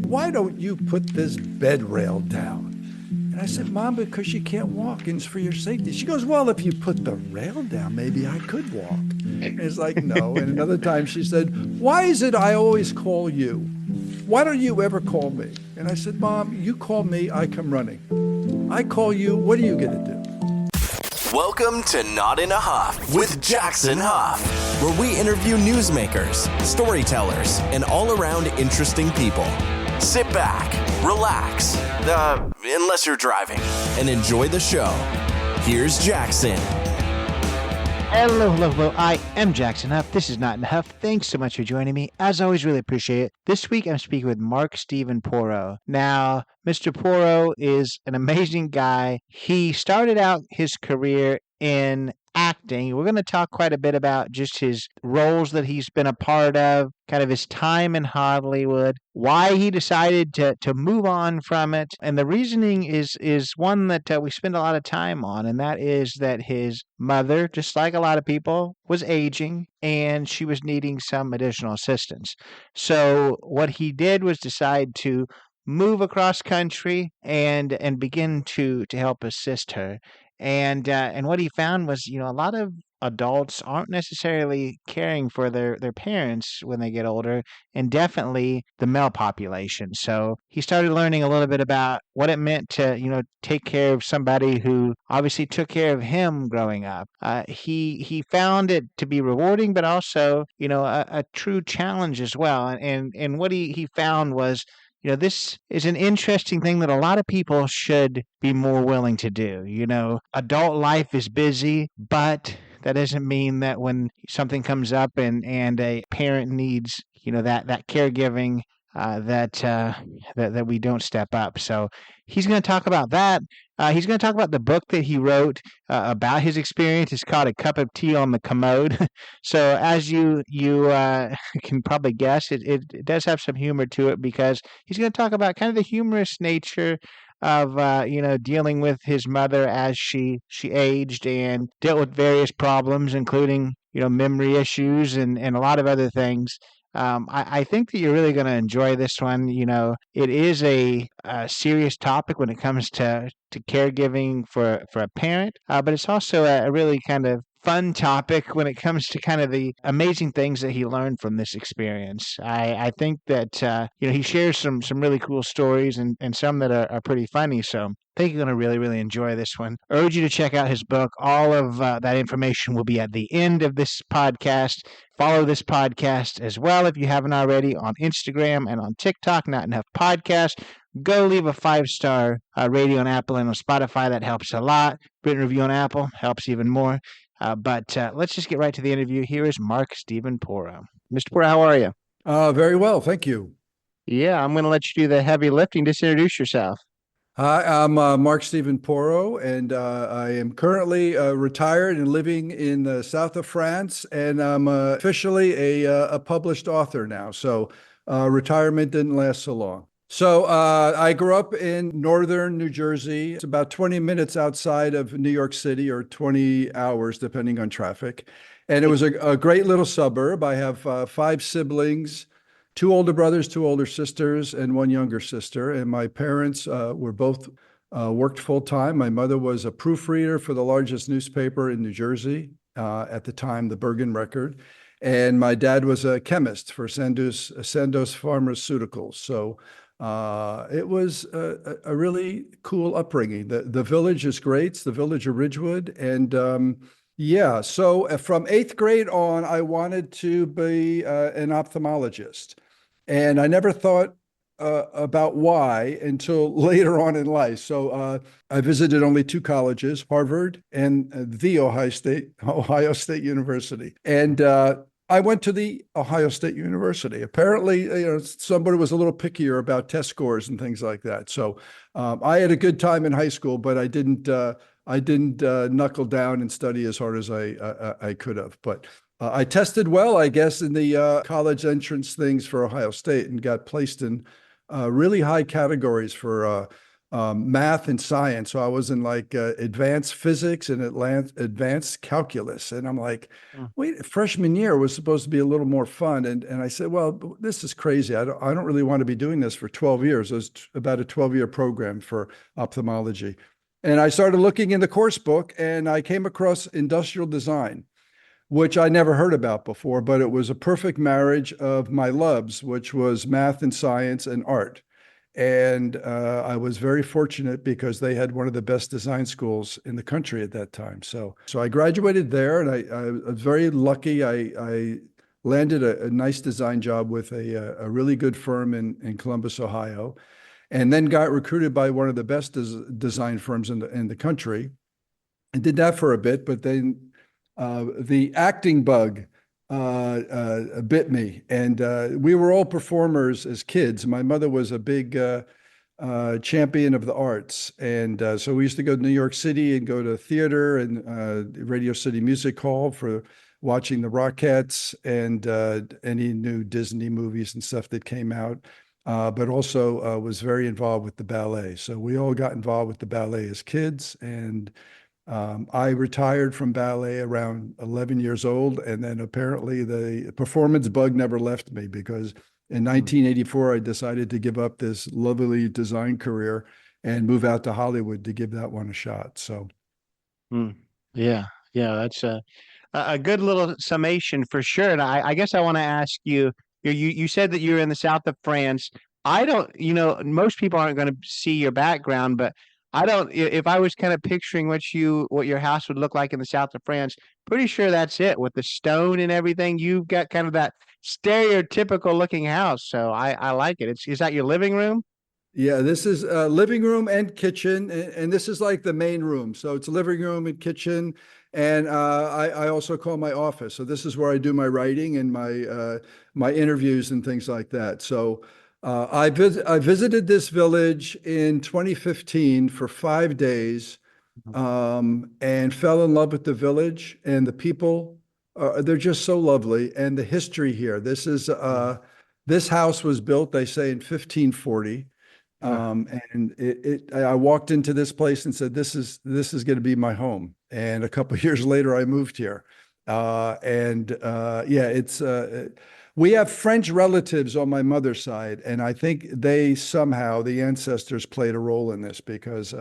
why don't you put this bed rail down? And I said, Mom, because she can't walk and it's for your safety. She goes, well, if you put the rail down, maybe I could walk. And it's like, no. And another time she said, why is it I always call you? Why don't you ever call me? And I said, Mom, you call me, I come running. I call you, what are you going to do? Welcome to Not in a Huff with Jackson Huff, where we interview newsmakers, storytellers, and all-around interesting people. Sit back, relax, unless you're driving, and enjoy the show. Here's Jackson. Hello. I am Jackson Huff. This is Not in a Huff. Thanks so much for joining me. As always, really appreciate it. This week, I'm speaking with Mark Steven Porro. Now, Mr. Porro is an amazing guy. He started out his career in acting. We're going to talk quite a bit about just his roles that he's been a part of, kind of his time in Hollywood, why he decided to move on from it. And the reasoning is one that we spend a lot of time on, and that is that his mother, just like a lot of people, was aging and she was needing some additional assistance. So what he did was decide to move across country and begin to help assist her. And what he found was, a lot of adults aren't necessarily caring for their parents when they get older, and definitely the male population. So he started learning a little bit about what it meant to, take care of somebody who obviously took care of him growing up. He found it to be rewarding, but also, a true challenge as well. And what he found was, this is an interesting thing that a lot of people should be more willing to do. Adult life is busy, but that doesn't mean that when something comes up and a parent needs, that caregiving, that we don't step up. So he's going to talk about that. He's going to talk about the book that he wrote about his experience. It's called A Cup of Tea on the Commode. So as you can probably guess, it does have some humor to it, because he's going to talk about kind of the humorous nature of dealing with his mother as she aged and dealt with various problems, including memory issues and a lot of other things. I think that you're really going to enjoy this one. It is a serious topic when it comes to caregiving for a parent, but it's also a really kind of fun topic when it comes to kind of the amazing things that he learned from this experience. I think that he shares some really cool stories and some that are pretty funny. So I think you're going to really, really enjoy this one. I urge you to check out his book. All of that information will be at the end of this podcast. Follow this podcast as well, if you haven't already, on Instagram and on TikTok, Not Enough Podcast. Go leave a 5-star rating on Apple and on Spotify. That helps a lot. Written review on Apple helps even more. But let's just get right to the interview. Here is Mark Steven Porro. Mr. Porro, how are you? Very well, thank you. Yeah, I'm going to let you do the heavy lifting. Just introduce yourself. Hi, I'm Mark Steven Porro, and I am currently retired and living in the south of France, and I'm officially a published author now. So retirement didn't last so long. So I grew up in northern New Jersey. It's about 20 minutes outside of New York City, or 20 hours, depending on traffic. And it was a great little suburb. I have 5 siblings, 2 older brothers, 2 older sisters, and 1 younger sister. And my parents were both worked full time. My mother was a proofreader for the largest newspaper in New Jersey at the time, the Bergen Record. And my dad was a chemist for Sandoz Pharmaceuticals. So it was a really cool upbringing. The village is great. It's the village of Ridgewood. And so from 8th grade on, I wanted to be an ophthalmologist. And I never thought about why until later on in life. So I visited only 2 colleges, Harvard and the Ohio State University. And I went to the Ohio State University. Apparently, somebody was a little pickier about test scores and things like that. So I had a good time in high school, but I didn't knuckle down and study as hard as I could have. But I tested well, I guess, in the college entrance things for Ohio State and got placed in really high categories for math and science. So I was in like advanced physics and advanced calculus. And I'm like, Mm. wait, freshman year was supposed to be a little more fun. And I said, well, this is crazy. I don't really want to be doing this for 12 years. It was about a 12-year program for ophthalmology. And I started looking in the course book and I came across industrial design, which I never heard about before, but it was a perfect marriage of my loves, which was math and science and art. And I was very fortunate because they had one of the best design schools in the country at that time. So I graduated there, and I was very lucky. I landed a nice design job with a really good firm in Columbus, Ohio, and then got recruited by one of the best design firms in the country, and did that for a bit. But then the acting bug bit me. And we were all performers as kids. My mother was a big champion of the arts. And so we used to go to New York City and go to theater and Radio City Music Hall for watching the Rockettes and any new Disney movies and stuff that came out. But also was very involved with the ballet. So we all got involved with the ballet as kids. And I retired from ballet around 11 years old, and then apparently the performance bug never left me because in 1984, I decided to give up this lovely design career and move out to Hollywood to give that one a shot. So, Mm. Yeah, yeah, that's a good little summation for sure. And I guess I want to ask you, you said that you're in the south of France. I don't, most people aren't going to see your background, but I don't, if I was kind of picturing what your house would look like in the south of France, pretty sure that's it with the stone and everything. You've got kind of that stereotypical looking house. So I like it. Is that your living room? yeah, this is living room and kitchen, and this is like the main room. So it's living room and kitchen, and I also call my office. So this is where I do my writing and my interviews and things like that. So I visited this village in 2015 for 5 days, and fell in love with the village and the people. They're just so lovely, and the history here. This house was built, they say, in 1540. Uh, And I walked into this place and said, this is going to be my home. And a couple of years later, I moved here. Yeah, we have French relatives on my mother's side, and I think the ancestors played a role in this because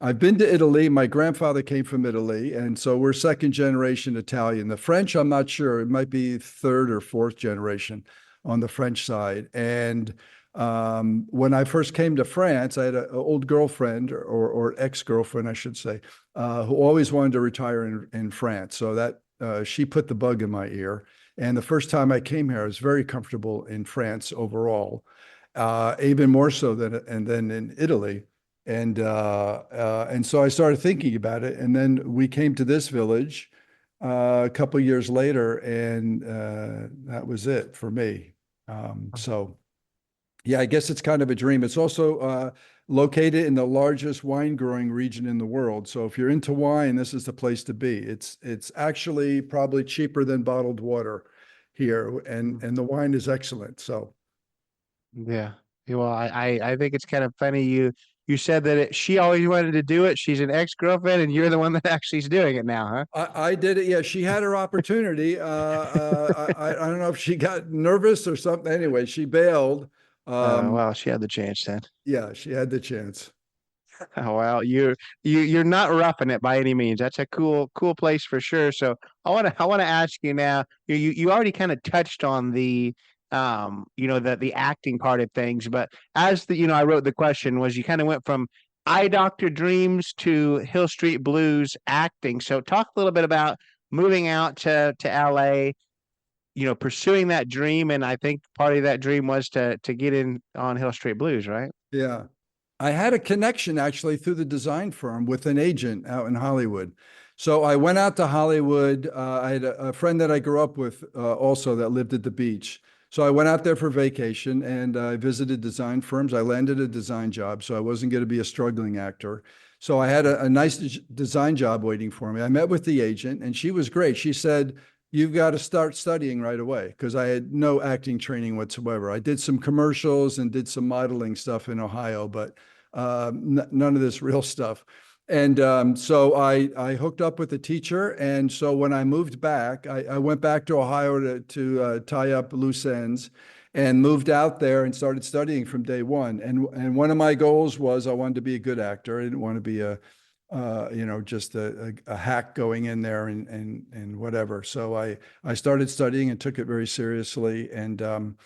I've been to Italy. My grandfather came from Italy, and so we're second generation Italian. The French, I'm not sure. It might be third or fourth generation on the French side. And when I first came to France, I had an old girlfriend or ex-girlfriend, I should say, who always wanted to retire in France. So that she put the bug in my ear. And the first time I came here, I was very comfortable in France overall, even more so than in Italy. And so I started thinking about it. And then we came to this village a couple years later, and that was it for me. So. Yeah, I guess it's kind of a dream. It's also located in the largest wine growing region in the world. So if you're into wine, this is the place to be. It's actually probably cheaper than bottled water here, and the wine is excellent. So Yeah. Well, I think it's kind of funny you said that she always wanted to do it. She's an ex-girlfriend, and you're the one that actually is doing it now, huh? I did it. Yeah, she had her opportunity. I don't know if she got nervous or something. Anyway, she bailed. Well, she had the chance then. Yeah, she had the chance. Oh, well, you're not roughing it by any means. That's a cool place for sure. So I want to ask you now. You already kind of touched on the acting part of things, but as I wrote the question was you kind of went from eye doctor dreams to Hill Street Blues acting. So talk a little bit about moving out to LA, pursuing that dream, and I think part of that dream was to get in on Hill Street Blues, right? Yeah. I had a connection actually through the design firm with an agent out in Hollywood. So I went out to Hollywood. I had a friend that I grew up with also that lived at the beach. So I went out there for vacation and I visited design firms. I landed a design job, so I wasn't going to be a struggling actor. So I had a nice design job waiting for me. I met with the agent and she was great. She said, you've got to start studying right away because I had no acting training whatsoever. I did some commercials and did some modeling stuff in Ohio, but none of this real stuff. And so I hooked up with a teacher. And so when I moved back, I went back to Ohio to tie up loose ends and moved out there and started studying from day one. And one of my goals was I wanted to be a good actor. I didn't want to be just a hack going in there and whatever. So I started studying and took it very seriously. And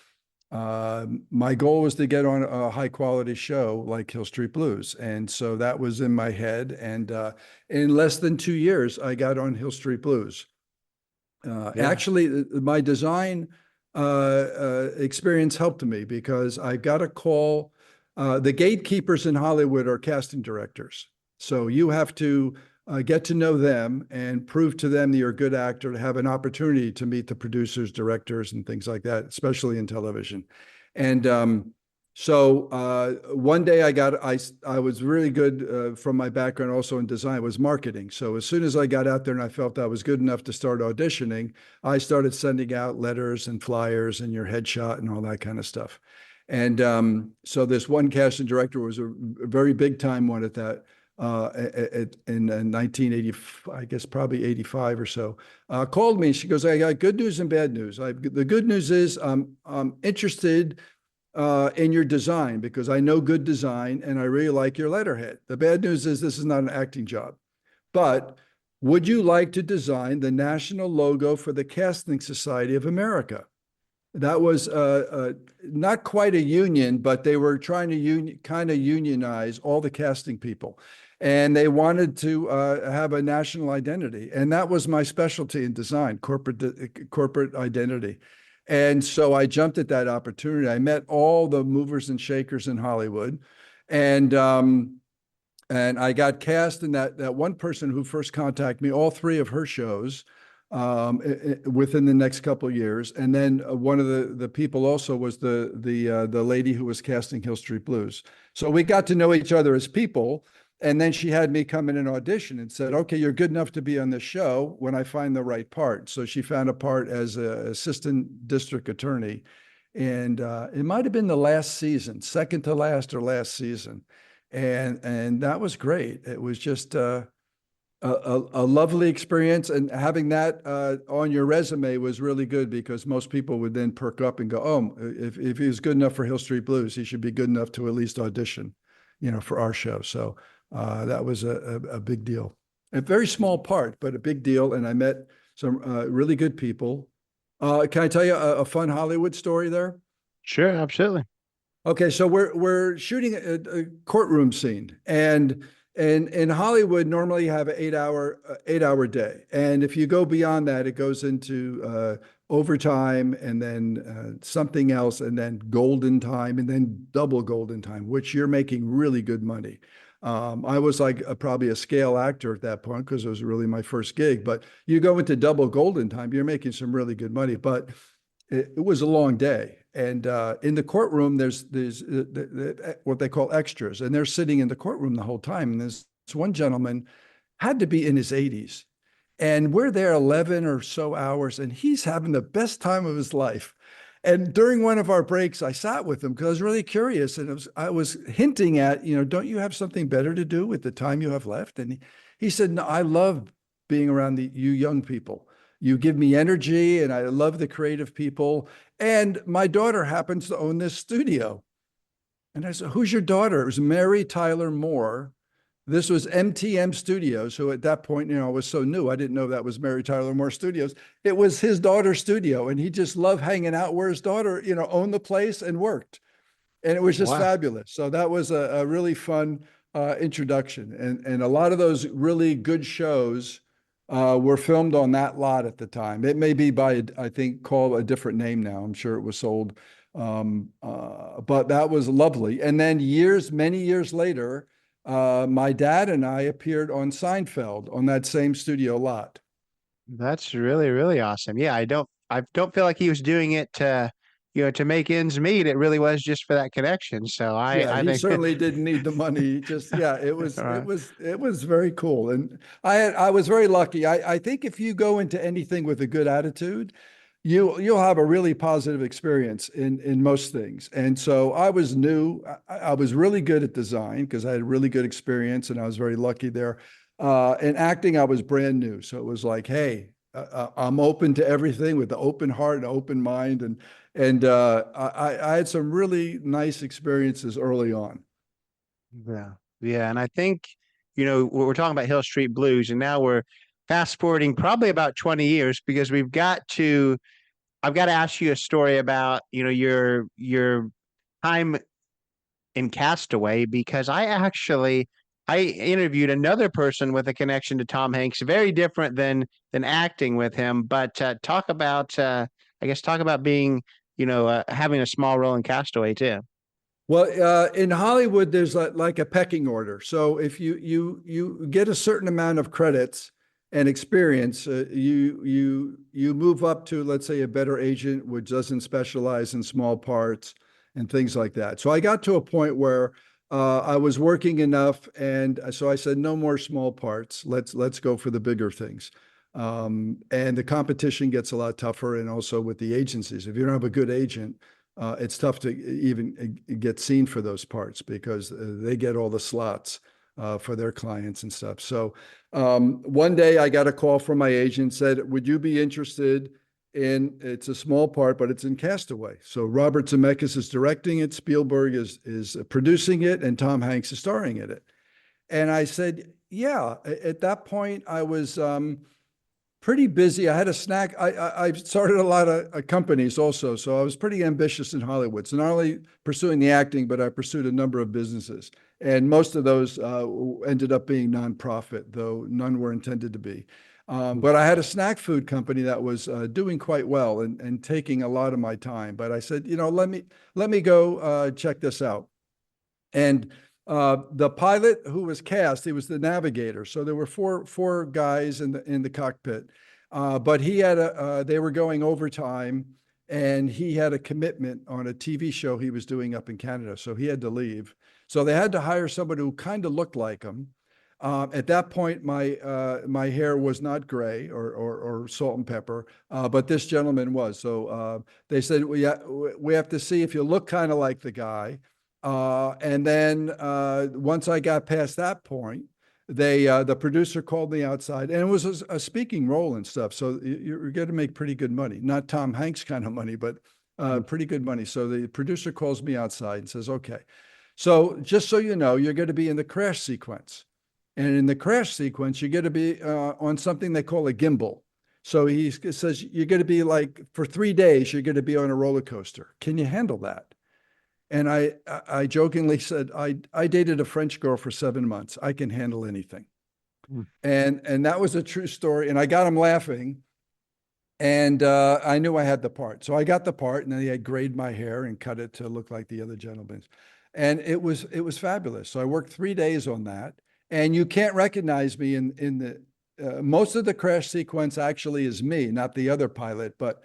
my goal was to get on a high quality show like Hill Street Blues. And so that was in my head. And in less than 2 years, I got on Hill Street Blues. Actually, my design experience helped me because I got a call. The gatekeepers in Hollywood are casting directors. So you have to get to know them and prove to them that you're a good actor to have an opportunity to meet the producers, directors, and things like that, especially in television. And so one day I was really good from my background also in design, was marketing. So as soon as I got out there and I felt I was good enough to start auditioning, I started sending out letters and flyers and your headshot and all that kind of stuff. And so this one casting director was a very big time one at that. In 1980, I guess probably 85 or so, called me. She goes, I got good news and bad news. The good news is I'm interested in your design because I know good design and I really like your letterhead. The bad news is this is not an acting job, but would you like to design the national logo for the Casting Society of America? That was not quite a union, but they were trying to kind of unionize all the casting people. And they wanted to have a national identity. And that was my specialty in design, corporate identity. And so I jumped at that opportunity. I met all the movers and shakers in Hollywood. And I got cast in that one person who first contacted me, all three of her shows within the next couple of years. And then one of the people also was the lady who was casting Hill Street Blues. So we got to know each other as people. And then she had me come in and audition and said, okay, you're good enough to be on this show when I find the right part. So she found a part as an assistant district attorney. And it might have been the last season, second to last or last season. And that was great. It was just a lovely experience. And having that on your resume was really good because most people would then perk up and go, oh, if he was good enough for Hill Street Blues, he should be good enough to at least audition, for our show. So that was a big deal. A very small part, but a big deal. And I met some really good people. Can I tell you a fun Hollywood story there? Sure, absolutely. Okay, so we're shooting a courtroom scene, and in Hollywood normally you have an 8-hour day, and if you go beyond that, it goes into overtime, and then something else, and then golden time, and then double golden time, which you're making really good money. I was like probably a scale actor at that point because it was really my first gig. But you go into double golden time, you're making some really good money. But it was a long day. And in the courtroom, there's what they call extras, and they're sitting in the courtroom the whole time. And this one gentleman had to be in his 80s. And we're there 11 or so hours, and he's having the best time of his life. And during one of our breaks, I sat with him because I was really curious. And I was hinting at, don't you have something better to do with the time you have left? And he said, no, I love being around you young people. You give me energy, and I love the creative people. And my daughter happens to own this studio. And I said, who's your daughter? It was Mary Tyler Moore. This was MTM Studios, who at that point, was so new. I didn't know that was Mary Tyler Moore Studios. It was his daughter's studio, and he just loved hanging out where his daughter, owned the place and worked. And it was just fabulous. So that was a really fun introduction. And a lot of those really good shows were filmed on that lot at the time. It may be I think, called a different name now. I'm sure it was sold. But that was lovely. And then many years later, my dad and I appeared on Seinfeld on that same studio lot. That's really, really awesome. Yeah, I don't feel like he was doing it to make ends meet. It really was just for that connection. So I he think certainly didn't need the money. It was All right. it was very cool. And I was very lucky. I think if you go into anything with a good attitude, you'll have a really positive experience in most things. And so I was new. I was really good at design because I had really good experience, and I was very lucky there. In acting, I was brand new, so it was like, hey, I'm open to everything with an open heart and open mind, and I had some really nice experiences early on. Yeah. Yeah. And I think, we're talking about Hill Street Blues, and now we're fast forwarding probably about 20 years because I've got to ask you a story about, your time in Castaway, because I interviewed another person with a connection to Tom Hanks, very different than acting with him. But talk about being, having a small role in Castaway too. Well, in Hollywood, there's like a pecking order. So if you get a certain amount of credits and experience, you move up to, let's say, a better agent, which doesn't specialize in small parts and things like that. So I got to a point where I was working enough, and so I said, no more small parts. Let's go for the bigger things. And the competition gets a lot tougher, and also with the agencies. If you don't have a good agent, it's tough to even get seen for those parts because they get all the slots for their clients and stuff. So one day I got a call from my agent, said, would you be interested in, it's a small part, but it's in Castaway. So Robert Zemeckis is directing it, Spielberg is producing it, and Tom Hanks is starring in it. And I said, yeah. At that point, I was pretty busy. I had a snack. I started a lot of companies also, so I was pretty ambitious in Hollywood. So not only pursuing the acting, but I pursued a number of businesses, and most of those ended up being nonprofit, though none were intended to be. But I had a snack food company that was doing quite well and taking a lot of my time. But I said, let me go check this out. And the pilot who was cast, he was the navigator. So there were four guys in the cockpit, but they were going overtime, and he had a commitment on a TV show he was doing up in Canada, so he had to leave. So they had to hire somebody who kind of looked like him. At that point, my hair was not gray or salt and pepper, but this gentleman was. So they said, we have to see if you look kind of like the guy. And then once I got past that point, the producer called me outside, and it was a speaking role and stuff. So you're going to make pretty good money, not Tom Hanks kind of money, but pretty good money. So the producer calls me outside and says, okay, so just so you know, you're going to be in the crash sequence. And in the crash sequence, you're going to be on something they call a gimbal. So he says, you're going to be like, for 3 days, you're going to be on a roller coaster. Can you handle that? And I jokingly said, I dated a French girl for 7 months. I can handle anything. Mm. And that was a true story. And I got him laughing. And I knew I had the part. So I got the part, and then he had grayed my hair and cut it to look like the other gentleman's. And it was fabulous. So I worked 3 days on that. And you can't recognize me in the most of the crash sequence actually is me, not the other pilot, but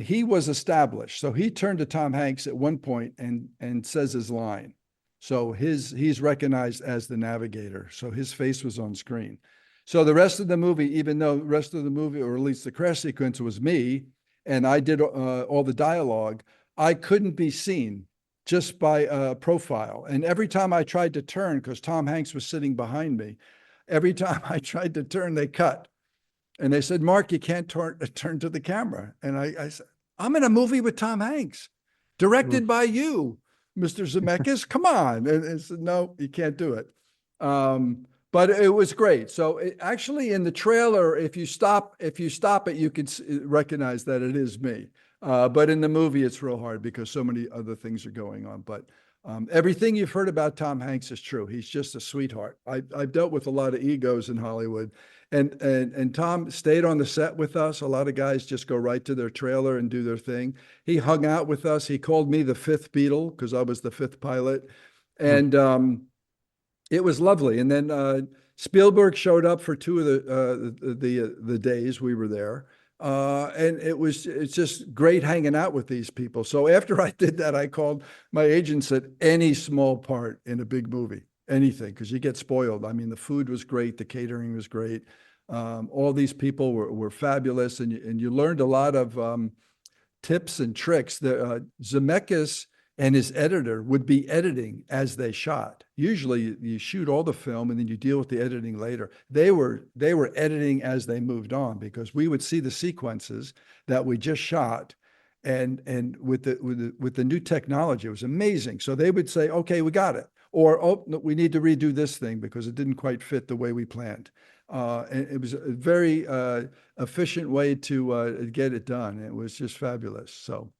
he was established. So he turned to Tom Hanks at one point and says his line. So he's recognized as the navigator. So his face was on screen. So the rest of the movie, even though the rest of the movie, or at least the crash sequence, was me, and I did all the dialogue, I couldn't be seen just by profile. And every time I tried to turn, because Tom Hanks was sitting behind me, every time I tried to turn, they cut. And they said, Mark, you can't turn to the camera. And I said, I'm in a movie with Tom Hanks, directed by you, Mr. Zemeckis. Come on. And I said, no, you can't do it. But it was great. So actually in the trailer, if you stop it, you can recognize that it is me. But in the movie, it's real hard because so many other things are going on. But everything you've heard about Tom Hanks is true. He's just a sweetheart. I've dealt with a lot of egos in Hollywood, and Tom stayed on the set with us. A lot of guys just go right to their trailer and do their thing. He hung out with us. He called me the fifth Beatle because I was the fifth pilot, and it was lovely. And then Spielberg showed up for 2 of the days we were there. And it's just great hanging out with these people. So after I did that, I called my agent, said, any small part in a big movie, anything, because you get spoiled. I mean, the food was great. The catering was great. All these people were fabulous, and you learned a lot of tips and tricks. Zemeckis and his editor would be editing as they shot. Usually you shoot all the film and then you deal with the editing later. They were editing as they moved on, because we would see the sequences that we just shot, and with the new technology, it was amazing. So they would say, okay, we got it. Or, oh, no, we need to redo this thing because it didn't quite fit the way we planned. And it was a very efficient way to get it done. It was just fabulous. So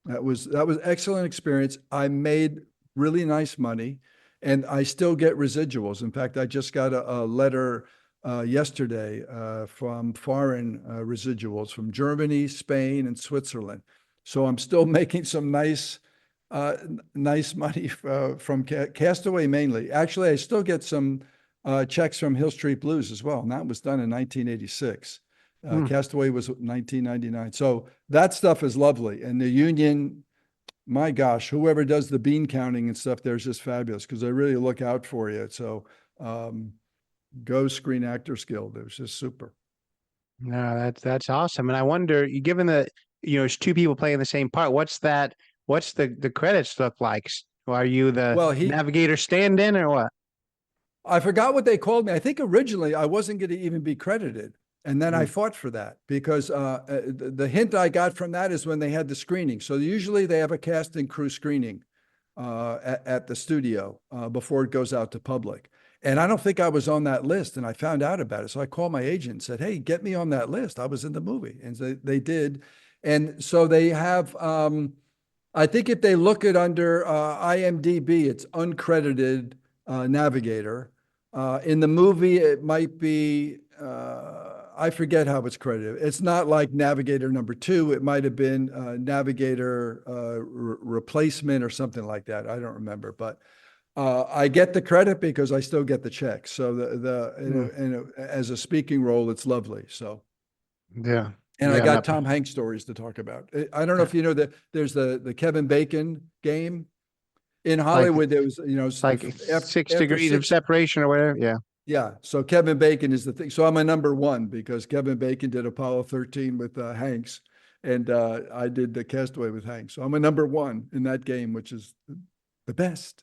that was excellent experience. I made really nice money, and I still get residuals. In fact, I just got a letter yesterday from foreign residuals from Germany, Spain, and Switzerland. So I'm still making some nice money from Castaway mainly. Actually, I still get some checks from Hill Street Blues as well, and that was done in 1986. Castaway was 1999. So that stuff is lovely. And the union, my gosh, whoever does the bean counting and stuff there is just fabulous, because they really look out for you. So go Screen Actors Guild. It was just super. No, that's awesome. And I wonder, given that it's two people playing the same part, what's the credits look like? Are you the navigator stand-in or what? I forgot what they called me. I think originally I wasn't going to even be credited. And then I fought for that, because the hint I got from that is when they had the screening. So usually they have a cast and crew screening at the studio before it goes out to public. And I don't think I was on that list, and I found out about it. So I called my agent and said, hey, get me on that list. I was in the movie. And they did. And so they have, I think if they look at under IMDb, it's uncredited navigator. In the movie, it might be, I forget how it's credited. It's not like navigator number 2. It might have been navigator replacement or something like that. I don't remember, but I get the credit because I still get the check. So as a speaking role, it's lovely. So yeah. And I got Tom Hanks stories to talk about. I don't know if you know that there's the Kevin Bacon game in Hollywood. There was, like 6 degrees of separation or whatever. Yeah. Yeah. So Kevin Bacon is the thing. So I'm a number 1 because Kevin Bacon did Apollo 13 with Hanks, and I did the Castaway with Hanks. So I'm a number 1 in that game, which is the best.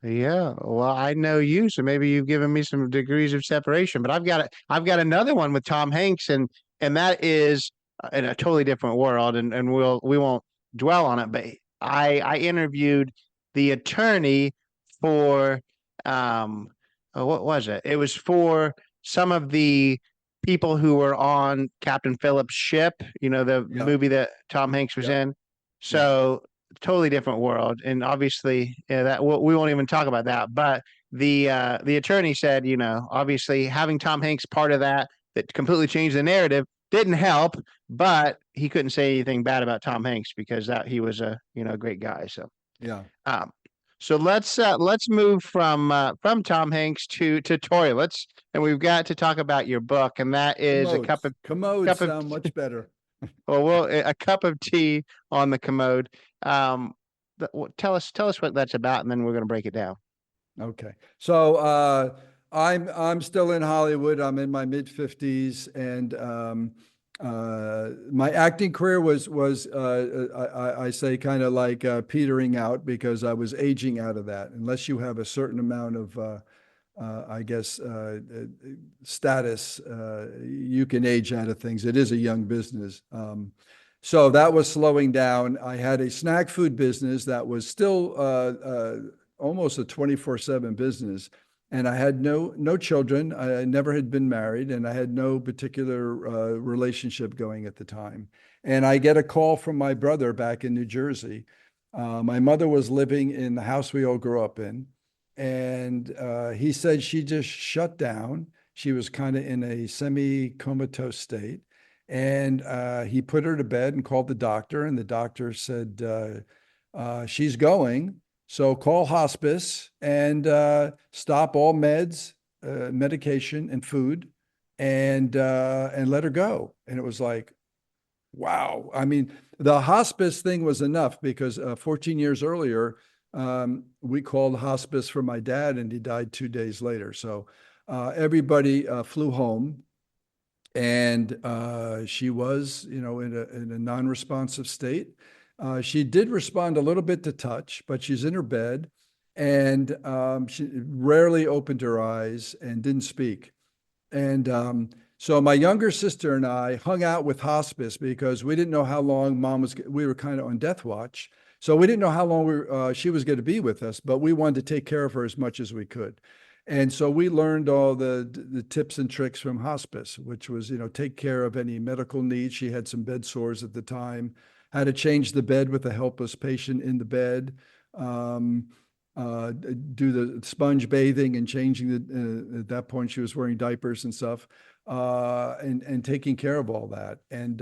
Yeah, well, I know you, so maybe you've given me some degrees of separation. But I've got another one with Tom Hanks, and that is in a totally different world, and we won't dwell on it. But I interviewed the attorney for what was it? It was for some of the people who were on Captain Phillips' ship. The movie that Tom Hanks was in. So. Totally different world, and obviously that we won't even talk about that. But the attorney said, obviously having Tom Hanks part of that completely changed the narrative didn't help, but he couldn't say anything bad about Tom Hanks because he was a great guy. So yeah. So let's move from Tom Hanks to toilets, and we've got to talk about your book, and that is Commodes sound much better. Well, a cup of tea on the commode. Tell us what that's about, and then we're going to break it down. Okay. So I'm still in Hollywood. I'm in my mid-50s, and my acting career was I say kind of like petering out, because I was aging out of that. Unless you have a certain amount of I guess status, you can age out of things. It is a young business. So that was slowing down. I had a snack food business that was still almost a 24/7 business. And I had no children. I never had been married, and I had no particular relationship going at the time. And I get a call from my brother back in New Jersey. My mother was living in the house we all grew up in. And he said she just shut down. She was kind of in a semi-comatose state. And he put her to bed and called the doctor. And the doctor said, she's going. So call hospice and stop all meds, medication, and food, and let her go. And it was like, wow. I mean, the hospice thing was enough, because 14 years earlier, we called hospice for my dad, and he died 2 days later. So everybody flew home. And she was, in a non-responsive state. She did respond a little bit to touch, but she's in her bed, and she rarely opened her eyes and didn't speak. And so my younger sister and I hung out with hospice because we didn't know how long we were kind of on death watch. So we didn't know how long she was going to be with us, but we wanted to take care of her as much as we could. And so we learned all the tips and tricks from hospice, which was, take care of any medical needs. She had some bed sores at the time, how to change the bed with a helpless patient in the bed, um, do the sponge bathing and changing at that point she was wearing diapers and stuff, and taking care of all that. And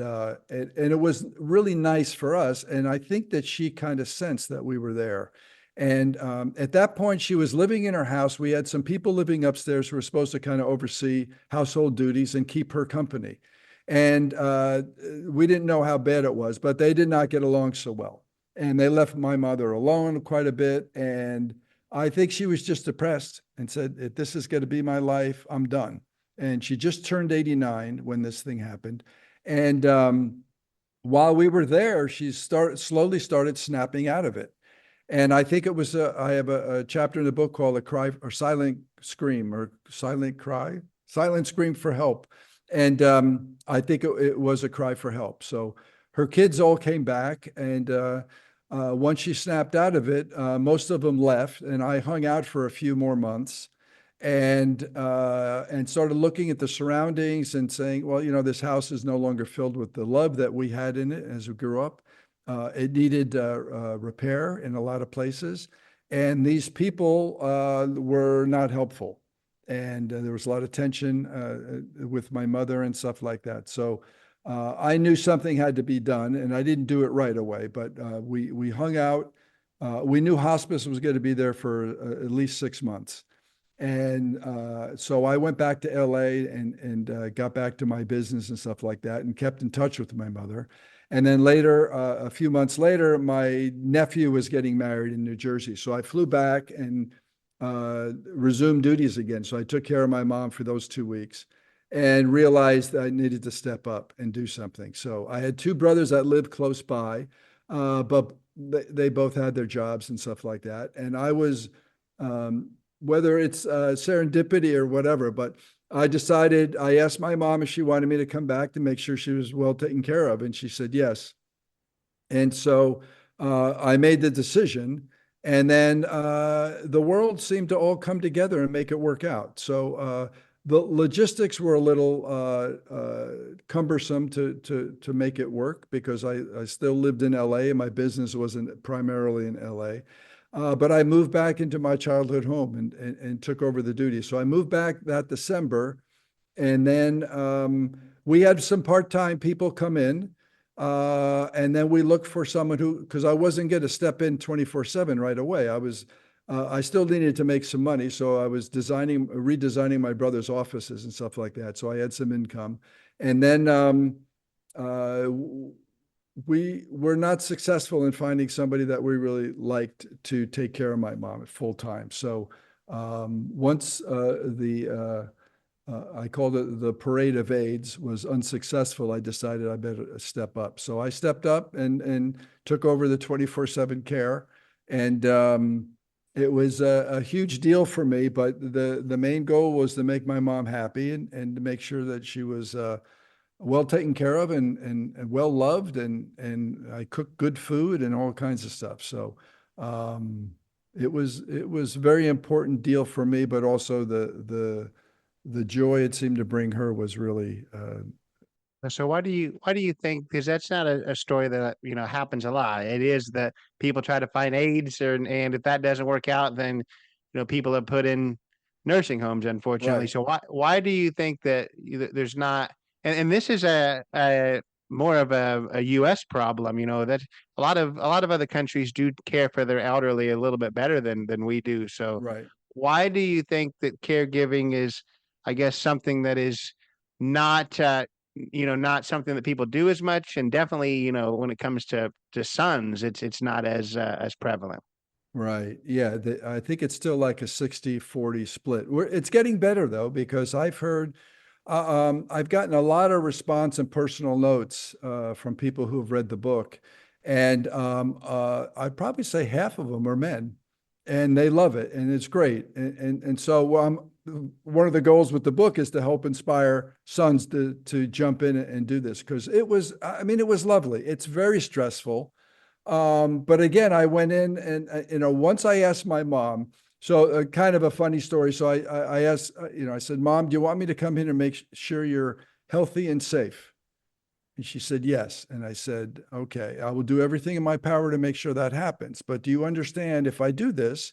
it was really nice for us. And I think that she kind of sensed that we were there. And at that point, she was living in her house. We had some people living upstairs who were supposed to kind of oversee household duties and keep her company. And we didn't know how bad it was, but they did not get along so well. And they left my mother alone quite a bit. And I think she was just depressed and said, if this is going to be my life, I'm done. And she just turned 89 when this thing happened. And while we were there, she slowly started snapping out of it. And I think it was, I have a chapter in the book called A Cry or Silent Scream or Silent Cry, Silent Scream for Help. And I think it was a cry for help. So her kids all came back. And once she snapped out of it, most of them left. And I hung out for a few more months and started looking at the surroundings and saying, well, this house is no longer filled with the love that we had in it as we grew up. It needed repair in a lot of places. And these people were not helpful. And there was a lot of tension with my mother and stuff like that. So I knew something had to be done, and I didn't do it right away, but we hung out. We knew hospice was going to be there for at least 6 months. And so I went back to LA and got back to my business and stuff like that and kept in touch with my mother. And then later, a few months later, my nephew was getting married in New Jersey. So I flew back and resumed duties again. So I took care of my mom for those 2 weeks and realized I needed to step up and do something. So I had two brothers that lived close by, but they both had their jobs and stuff like that. And I was, whether it's serendipity or whatever, but I asked my mom if she wanted me to come back to make sure she was well taken care of. And she said yes. And so I made the decision. And then the world seemed to all come together and make it work out. So the logistics were a little cumbersome to make it work because I still lived in LA and my business wasn't primarily in LA. But I moved back into my childhood home and took over the duty. So I moved back that December. And then we had some part-time people come in. And then we looked for someone because I wasn't going to step in 24/7 right away. I still needed to make some money. So I was redesigning my brother's offices and stuff like that. So I had some income. And then we were not successful in finding somebody that we really liked to take care of my mom at full time. So once I called it the parade of aides was unsuccessful, I decided I better step up. So I stepped up and took over the 24/7 care. And it was a huge deal for me, but the main goal was to make my mom happy and to make sure that she was well taken care of and well loved, and I cooked good food and all kinds of stuff. So it was a very important deal for me, but also the joy it seemed to bring her was really. So why do you think? Because that's not a story that happens a lot. It is that people try to find aides, and if that doesn't work out, then people are put in nursing homes, unfortunately. Right. So why do you think that there's not? And this is a more of a U.S. problem. That a lot of other countries do care for their elderly a little bit better than we do. So Right. why do you think that caregiving is, I guess, something that is not not something that people do as much, and definitely when it comes to sons, it's not as prevalent. Right. Yeah. I think it's still like a 60-40 split. It's getting better though, because I've heard I've gotten a lot of response and personal notes from people who have read the book, and I'd probably say half of them are men, and they love it, and it's great. And so one of the goals with the book is to help inspire sons to jump in and do this, because it was, I mean, it was lovely. It's very stressful. But again, I went in and, once I asked my mom, so kind of a funny story. So I asked, I said, Mom, do you want me to come in and make sure you're healthy and safe? And she said, yes. And I said, okay, I will do everything in my power to make sure that happens. But do you understand, if I do this,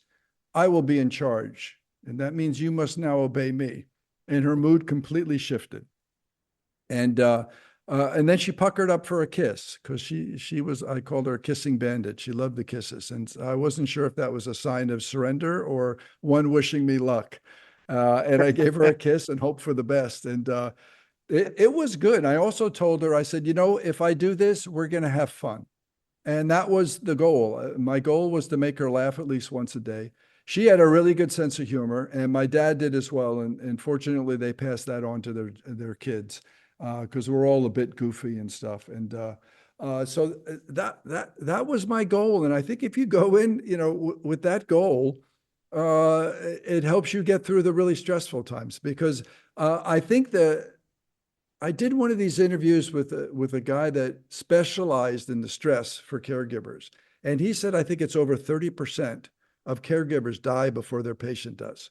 I will be in charge. And that means you must now obey me. And her mood completely shifted. And then she puckered up for a kiss, because she was, I called her a kissing bandit. She loved the kisses. And I wasn't sure if that was a sign of surrender or one wishing me luck. And I gave her a kiss and hoped for the best. And it was good. I also told her, I said, if I do this, we're going to have fun. And that was the goal. My goal was to make her laugh at least once a day. She had a really good sense of humor, and my dad did as well. And fortunately, they passed that on to their kids, because we're all a bit goofy and stuff. And so that was my goal. And I think if you go in, with that goal, it helps you get through the really stressful times. Because I think I did one of these interviews with a guy that specialized in the stress for caregivers. And he said, I think it's over 30% of caregivers die before their patient does.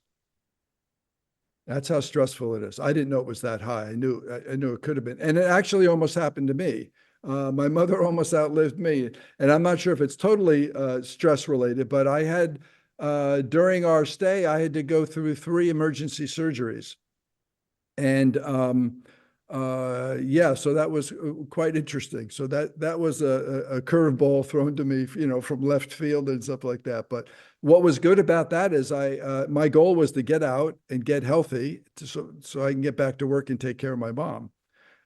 That's how stressful it is. I didn't know it was that high. I knew it could have been. And it actually almost happened to me. My mother almost outlived me. And I'm not sure if it's totally stress related, but I had, during our stay, I had to go through 3 emergency surgeries. And yeah, so that was quite interesting. So that was a curveball thrown to me, from left field and stuff like that. But what was good about that is my goal was to get out and get healthy, so I can get back to work and take care of my mom.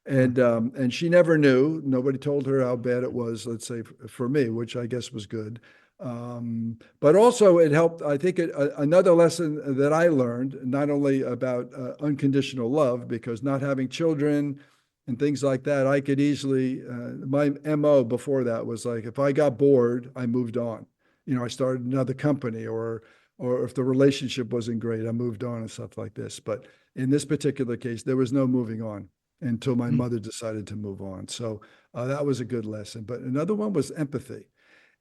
And she never knew. Nobody told her how bad it was, let's say, for me, which I guess was good. But also it helped. I think another lesson that I learned, not only about unconditional love, because not having children and things like that, I could easily, my MO before that was like, if I got bored, I moved on. I started another company, or if the relationship wasn't great, I moved on and stuff like this. But in this particular case, there was no moving on until my mother decided to move on. So that was a good lesson. But another one was empathy.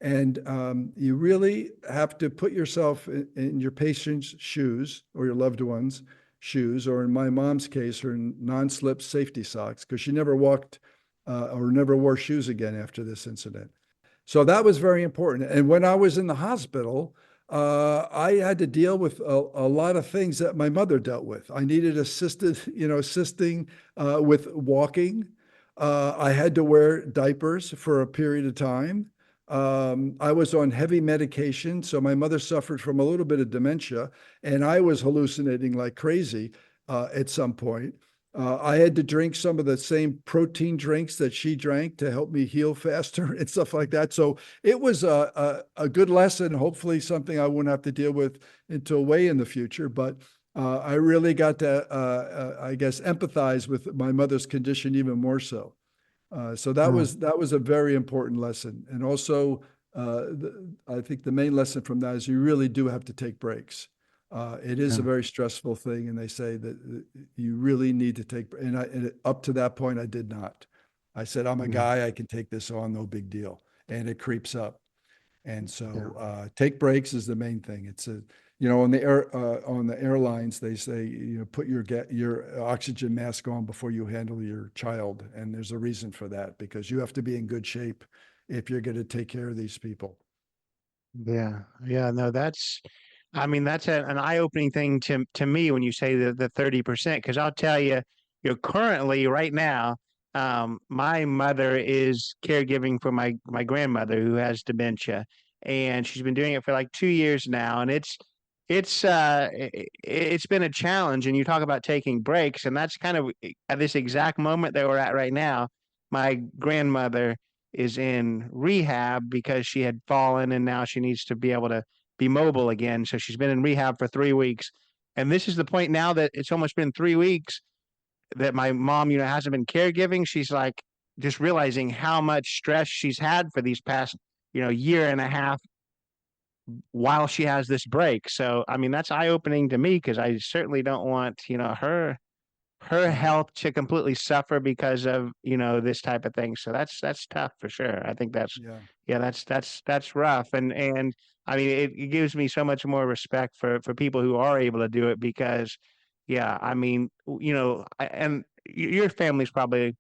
And you really have to put yourself in your patient's shoes, or your loved one's shoes, or in my mom's case, her non-slip safety socks, because she never walked or never wore shoes again after this incident. So that was very important. And when I was in the hospital, I had to deal with a lot of things that my mother dealt with. I needed assisting with walking. I had to wear diapers for a period of time. I was on heavy medication, so my mother suffered from a little bit of dementia, and I was hallucinating like crazy at some point. I had to drink some of the same protein drinks that she drank to help me heal faster and stuff like that. So it was a good lesson, hopefully something I wouldn't have to deal with until way in the future. But I really got to, I guess, empathize with my mother's condition even more so. So that was a very important lesson. And also, I think the main lesson from that is you really do have to take breaks. It is a very stressful thing, and they say that you really need to take. And up to that point, I did not. I said, I'm a guy, I can take this on, no big deal. And it creeps up. And so take breaks is the main thing. It's on the airlines, they say, put your oxygen mask on before you handle your child. And there's a reason for that, because you have to be in good shape if you're going to take care of these people. Yeah. Yeah. No, that's an eye-opening thing to me when you say the 30%, because I'll tell you, currently right now, my mother is caregiving for my grandmother who has dementia, and she's been doing it for like 2 years now, and it's been a challenge. And you talk about taking breaks, and that's kind of at this exact moment that we're at right now. My grandmother is in rehab because she had fallen, and now she needs to be able to be mobile again. So she's been in rehab for 3 weeks. And this is the point now that it's almost been 3 weeks. that my mom, hasn't been caregiving, she's like just realizing how much stress she's had for these past, year and a half while she has this break. So, I mean, that's eye opening to me because I certainly don't want, her Right. health to completely suffer because of, this type of thing. So that's tough for sure. I think that's, Yeah. yeah, that's rough. And I mean, it gives me so much more respect for people who are able to do it because, yeah, I mean, and your family's probably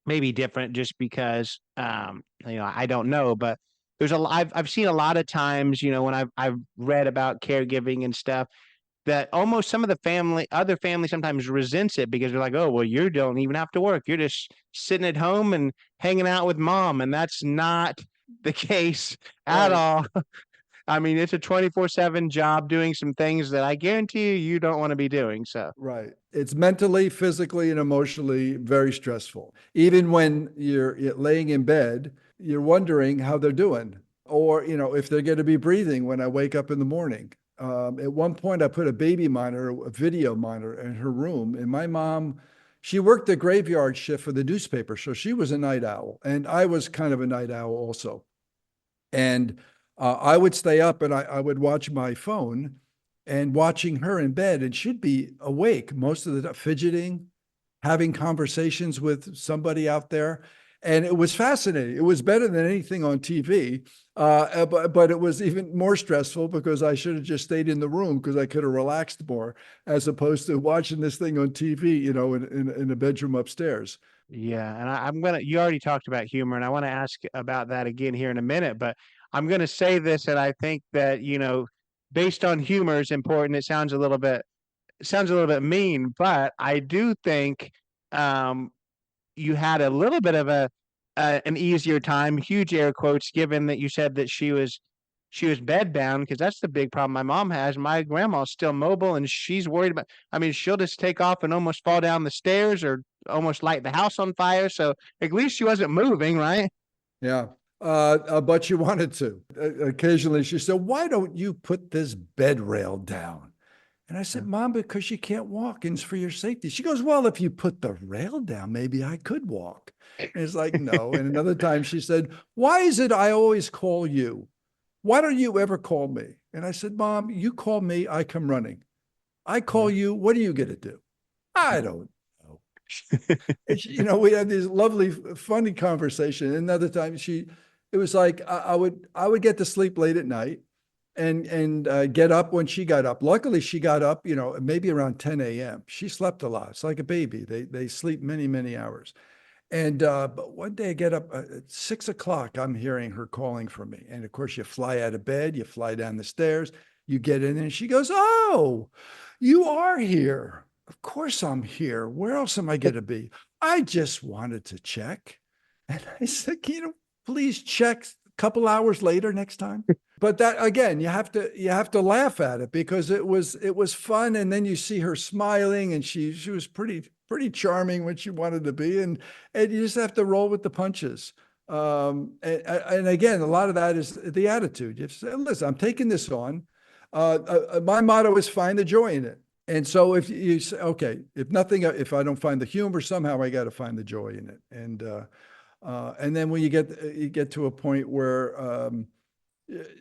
maybe different just because, I don't know, but I've seen a lot of times, when I've read about caregiving and stuff, that almost some of the other family sometimes resents it because they're like, oh, well, you don't even have to work. You're just sitting at home and hanging out with mom. And that's not the case at Right. all. I mean, it's a 24/7 job doing some things that I guarantee you don't want to be doing. So, Right. It's mentally, physically, and emotionally very stressful. Even when you're laying in bed, you're wondering how they're doing, or if they're going to be breathing when I wake up in the morning. At one point, I put a baby monitor, a video monitor, in her room, and my mom, she worked the graveyard shift for the newspaper, so she was a night owl, and I was kind of a night owl also. And I would stay up and I would watch my phone and watching her in bed, and she'd be awake most of the time, fidgeting, having conversations with somebody out there. And it was fascinating. It was better than anything on TV. But it was even more stressful because I should have just stayed in the room because I could have relaxed more as opposed to watching this thing on TV, in a bedroom upstairs. yeah. And you already talked about humor, and I want to ask about that again here in a minute, but I'm going to say this, and I think that, based on humor is important. It sounds a little bit mean, but I do think um, you had a little bit of an easier time, huge air quotes, given that you said that she was bedbound because that's the big problem my mom has. My grandma's still mobile and she's worried about. I mean, she'll just take off and almost fall down the stairs or almost light the house on fire. So at least she wasn't moving, right? Yeah. But she wanted to. Occasionally she said, "Why don't you put this bed rail down?" And I said, "Mom, because she can't walk and it's for your safety." She goes, "Well, if you put the rail down, maybe I could walk." And it's like, no. And another time she said, "Why is it I always call you? Why don't you ever call me?" And I said, "Mom, you call me, I come running. I call you, what are you going to do?" "I don't know." We had these lovely, funny conversation. Another time it was like I would get to sleep late at night and get up when she got up. Luckily, she got up, maybe around 10 a.m. She slept a lot. It's like a baby. They sleep many, many hours. And but one day I get up at 6 o'clock. I'm hearing her calling for me, and of course you fly out of bed, you fly down the stairs, you get in, and she goes, "Oh, you are here. Of course I'm here. Where else am I going to be? I just wanted to check." And I said, "Can you please check a couple hours later next time?" But that again, you have to laugh at it because it was fun, and then you see her smiling, and she was pretty charming when she wanted to be, and you just have to roll with the punches. And again, a lot of that is the attitude. You say, "Listen, I'm taking this on. My motto is find the joy in it." And so if you say, okay, if I don't find the humor, somehow I got to find the joy in it. And then when you get to a point where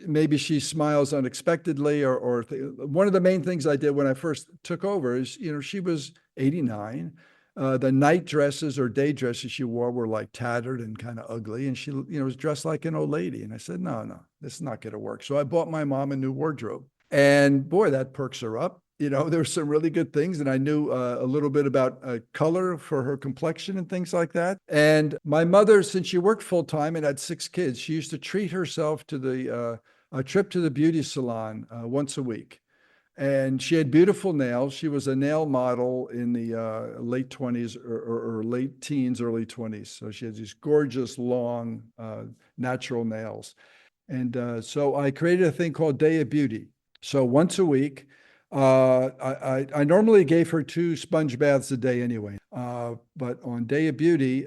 maybe she smiles unexpectedly, one of the main things I did when I first took over is, she was 89. The night dresses or day dresses she wore were like tattered and kind of ugly. And she, was dressed like an old lady. And I said, no, no, this is not going to work. So I bought my mom a new wardrobe, and boy, that perks her up. There were some really good things, and I knew a little bit about color for her complexion and things like that. And my mother, since she worked full time and had 6 kids, she used to treat herself to a trip to the beauty salon once a week. And she had beautiful nails. She was a nail model in the late 20s or late teens, early 20s. So she had these gorgeous, long, natural nails. And so I created a thing called Day of Beauty. So once a week, I normally gave her 2 sponge baths a day anyway. But on Day of Beauty,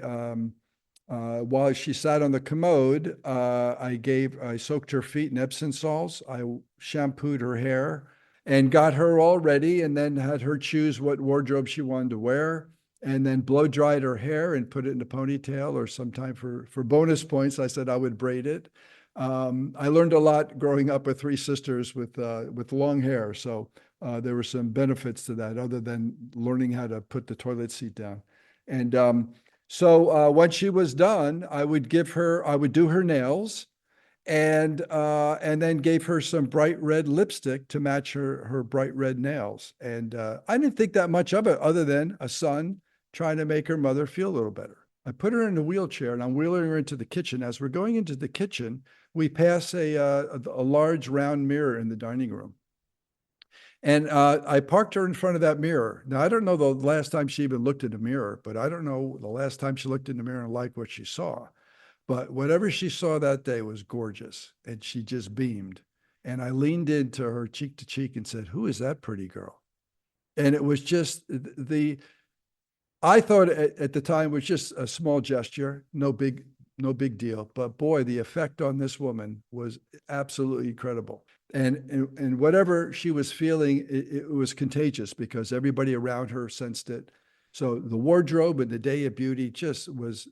while she sat on the commode, I soaked her feet in Epsom salts. I shampooed her hair and got her all ready, and then had her choose what wardrobe she wanted to wear. and then blow dried her hair and put it in a ponytail, or sometime for bonus points, I said I would braid it. I learned a lot growing up with three sisters with long hair. So there were some benefits to that other than learning how to put the toilet seat down. And when she was done, I would do her nails, and then gave her some bright red lipstick to match her bright red nails. And I didn't think that much of it, other than a son trying to make her mother feel a little better. I put her in a wheelchair, and I'm wheeling her into the kitchen. As we're going into the kitchen, we pass a large round mirror in the dining room. And I parked her in front of that mirror. Now, I don't know the last time she even looked in a mirror, but I don't know the last time she looked in the mirror and liked what she saw. But whatever she saw that day was gorgeous, and she just beamed. And I leaned into her cheek to cheek and said, "Who is that pretty girl?" And it was just I thought at the time it was just a small gesture, no big deal. But boy, the effect on this woman was absolutely incredible. And whatever she was feeling, it was contagious, because everybody around her sensed it. So the wardrobe and the Day of Beauty just was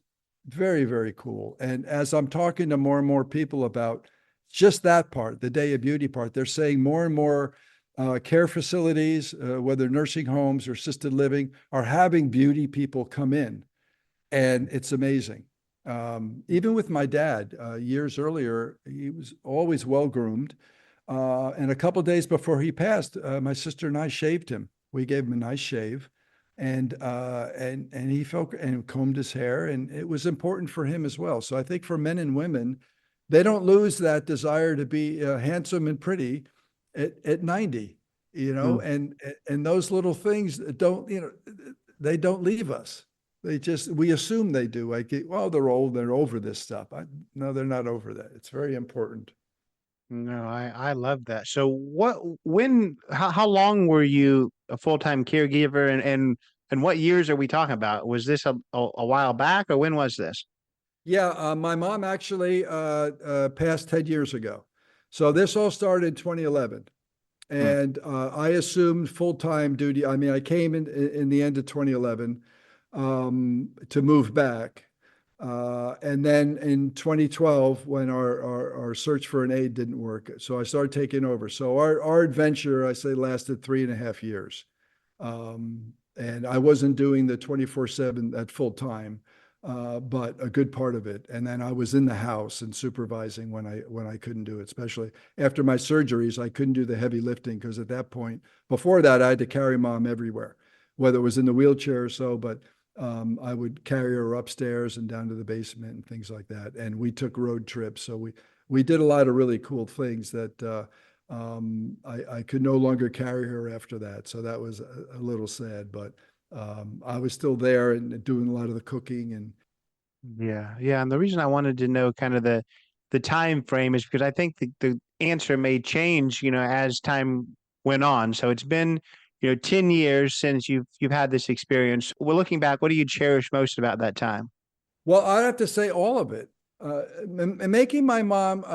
very, very cool. And as I'm talking to more and more people about just that part, the Day of Beauty part, they're saying more and more care facilities, whether nursing homes or assisted living, are having beauty people come in. And it's amazing. Even with my dad, years earlier, he was always well-groomed. And a couple of days before he passed, my sister and I shaved him. We gave him a nice shave. And he felt and combed his hair, and it was important for him as well. So I think for men and women, they don't lose that desire to be handsome and pretty at 90, and those little things don't, they don't leave us. We assume they do. Like, well, they're old, they're over this stuff. No, they're not over that. It's very important. No, I love that. So how long were you a full-time caregiver, and what years are we talking about? Was this a while back, or when was this? Yeah, my mom actually passed 10 years ago. So this all started in 2011. Hmm. And I assumed full-time duty. I mean, I came in the end of 2011 to move back. And then in 2012, when our search for an aide didn't work, so I started taking over. So our adventure, I say, lasted 3.5 years. And I wasn't doing the 24/7 at full time, but a good part of it. And then I was in the house and supervising when I couldn't do it, especially after my surgeries. I couldn't do the heavy lifting, because at that point, before that, I had to carry mom everywhere, whether it was in the wheelchair or so. But I would carry her upstairs and down to the basement and things like that. And we took road trips. So we did a lot of really cool things that I could no longer carry her after that. So that was a little sad, but I was still there and doing a lot of the cooking. And Yeah, yeah. And the reason I wanted to know kind of the time frame is because I think the answer may change, as time went on. So it's been, 10 years since you've had this experience. Well, looking back, what do you cherish most about that time? well, I'd have to say all of it. Making my mom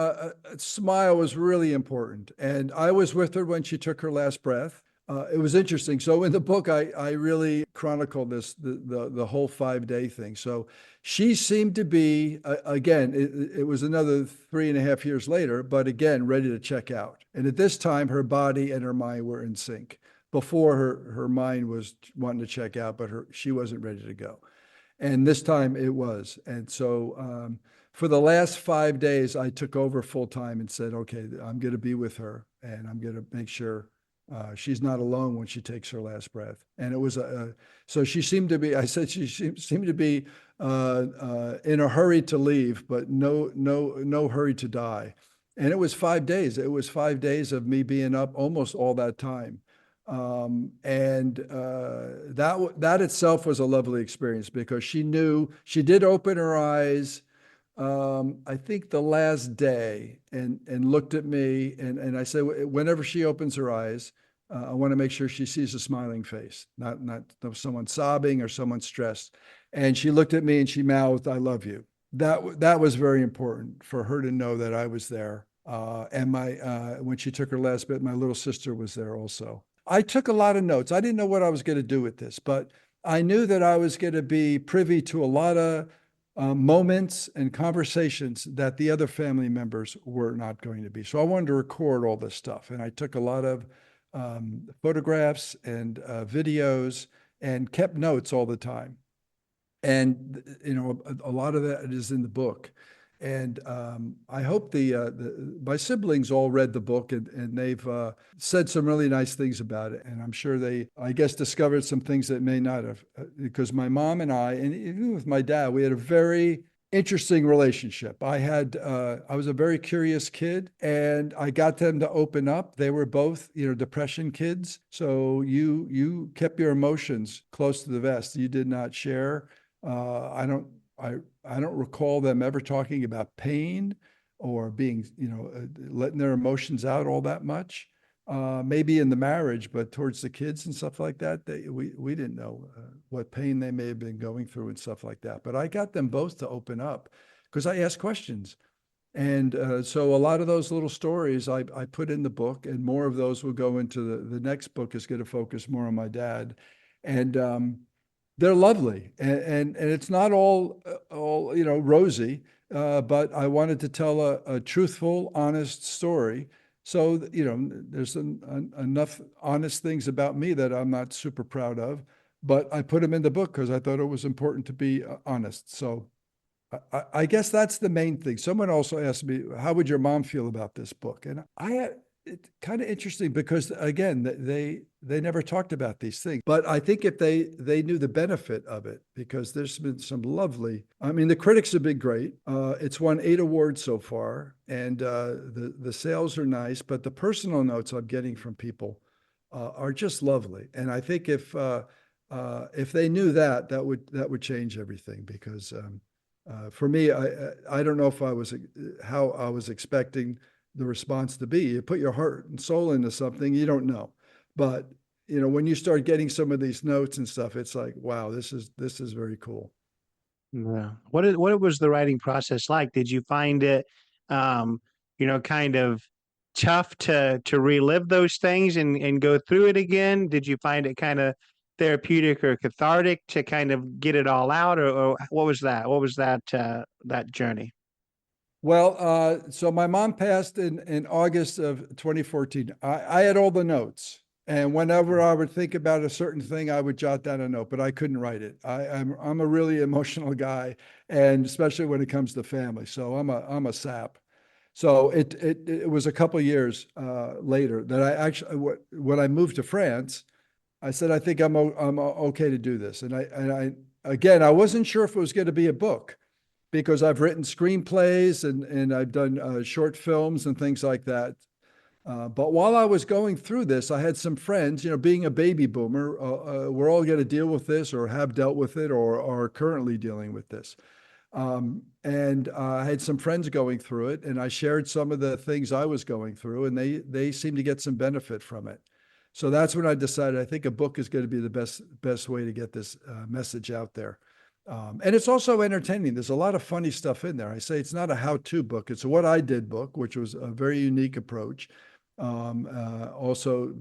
smile was really important. And I was with her when she took her last breath. It was interesting. So in the book, I really chronicled the whole 5-day thing. So she seemed to be, again, it was another 3.5 years later, but again, ready to check out. And at this time, her body and her mind were in sync. Before, her mind was wanting to check out, but she wasn't ready to go. And this time it was. And so for the last 5 days, I took over full time and said, okay, I'm going to be with her, and I'm going to make sure she's not alone when she takes her last breath. And it was so she seemed to be. I said she seemed to be in a hurry to leave, but no hurry to die. And it was 5 days. It was 5 days of me being up almost all that time. And that itself was a lovely experience, because she did open her eyes, I think the last day, and looked at me, and I said, whenever she opens her eyes, I want to make sure she sees a smiling face, not someone sobbing or someone stressed. And she looked at me and she mouthed, "I love you." That was very important for her to know that I was there. And when she took her last bit, my little sister was there also. I took a lot of notes. I didn't know what I was going to do with this, but I knew that I was going to be privy to a lot of moments and conversations that the other family members were not going to be. So I wanted to record all this stuff. And I took a lot of photographs and videos and kept notes all the time. And, a lot of that is in the book. And I hope my siblings all read the book, and they've said some really nice things about it. And I'm sure they, I guess, discovered some things that may not have, because my mom and I, and even with my dad, we had a very interesting relationship. I was a very curious kid, and I got them to open up. They were both, depression kids. So you kept your emotions close to the vest. You did not share. I don't recall them ever talking about pain or being, letting their emotions out all that much. Maybe in the marriage, but towards the kids and stuff like that, we didn't know what pain they may have been going through and stuff like that. But I got them both to open up because I asked questions. And so a lot of those little stories I put in the book, and more of those will go into the next book is going to focus more on my dad. And they're lovely, and it's not all rosy, but I wanted to tell a truthful, honest story. So there's enough honest things about me that I'm not super proud of, but I put them in the book because I thought it was important to be honest. So I guess that's the main thing. Someone also asked me, how would your mom feel about this book? And it's kind of interesting because, again, they never talked about these things. But I think if they knew the benefit of it, because there's been some lovely, I mean, the critics have been great. It's won 8 awards so far, and the sales are nice, but the personal notes I'm getting from people are just lovely. And I think if they knew that, that would change everything, because for me, I don't know if how I was expecting the response to be. You put your heart and soul into something, you don't know. But when you start getting some of these notes and stuff, it's like, wow, this is very cool. Yeah. What was the writing process like? Did you find it, kind of tough to relive those things and go through it again? Did you find it kind of therapeutic or cathartic to kind of get it all out, or what was that? What was that journey? Well, so my mom passed in August of 2014. I had all the notes. And whenever I would think about a certain thing, I would jot down a note, but I couldn't write it. I'm a really emotional guy, and especially when it comes to family. So I'm a sap. So it was a couple of years later that I actually, when I moved to France, I said, I think I'm okay to do this. And I again, I wasn't sure if it was going to be a book, because I've written screenplays and I've done short films and things like that. But while I was going through this, I had some friends, being a baby boomer, we're all going to deal with this, or have dealt with it, or are currently dealing with this. And I had some friends going through it, and I shared some of the things I was going through, and they seemed to get some benefit from it. So that's when I decided I think a book is going to be the best way to get this message out there. And it's also entertaining. There's a lot of funny stuff in there. I say it's not a how-to book. It's a what I did book, which was a very unique approach. Also,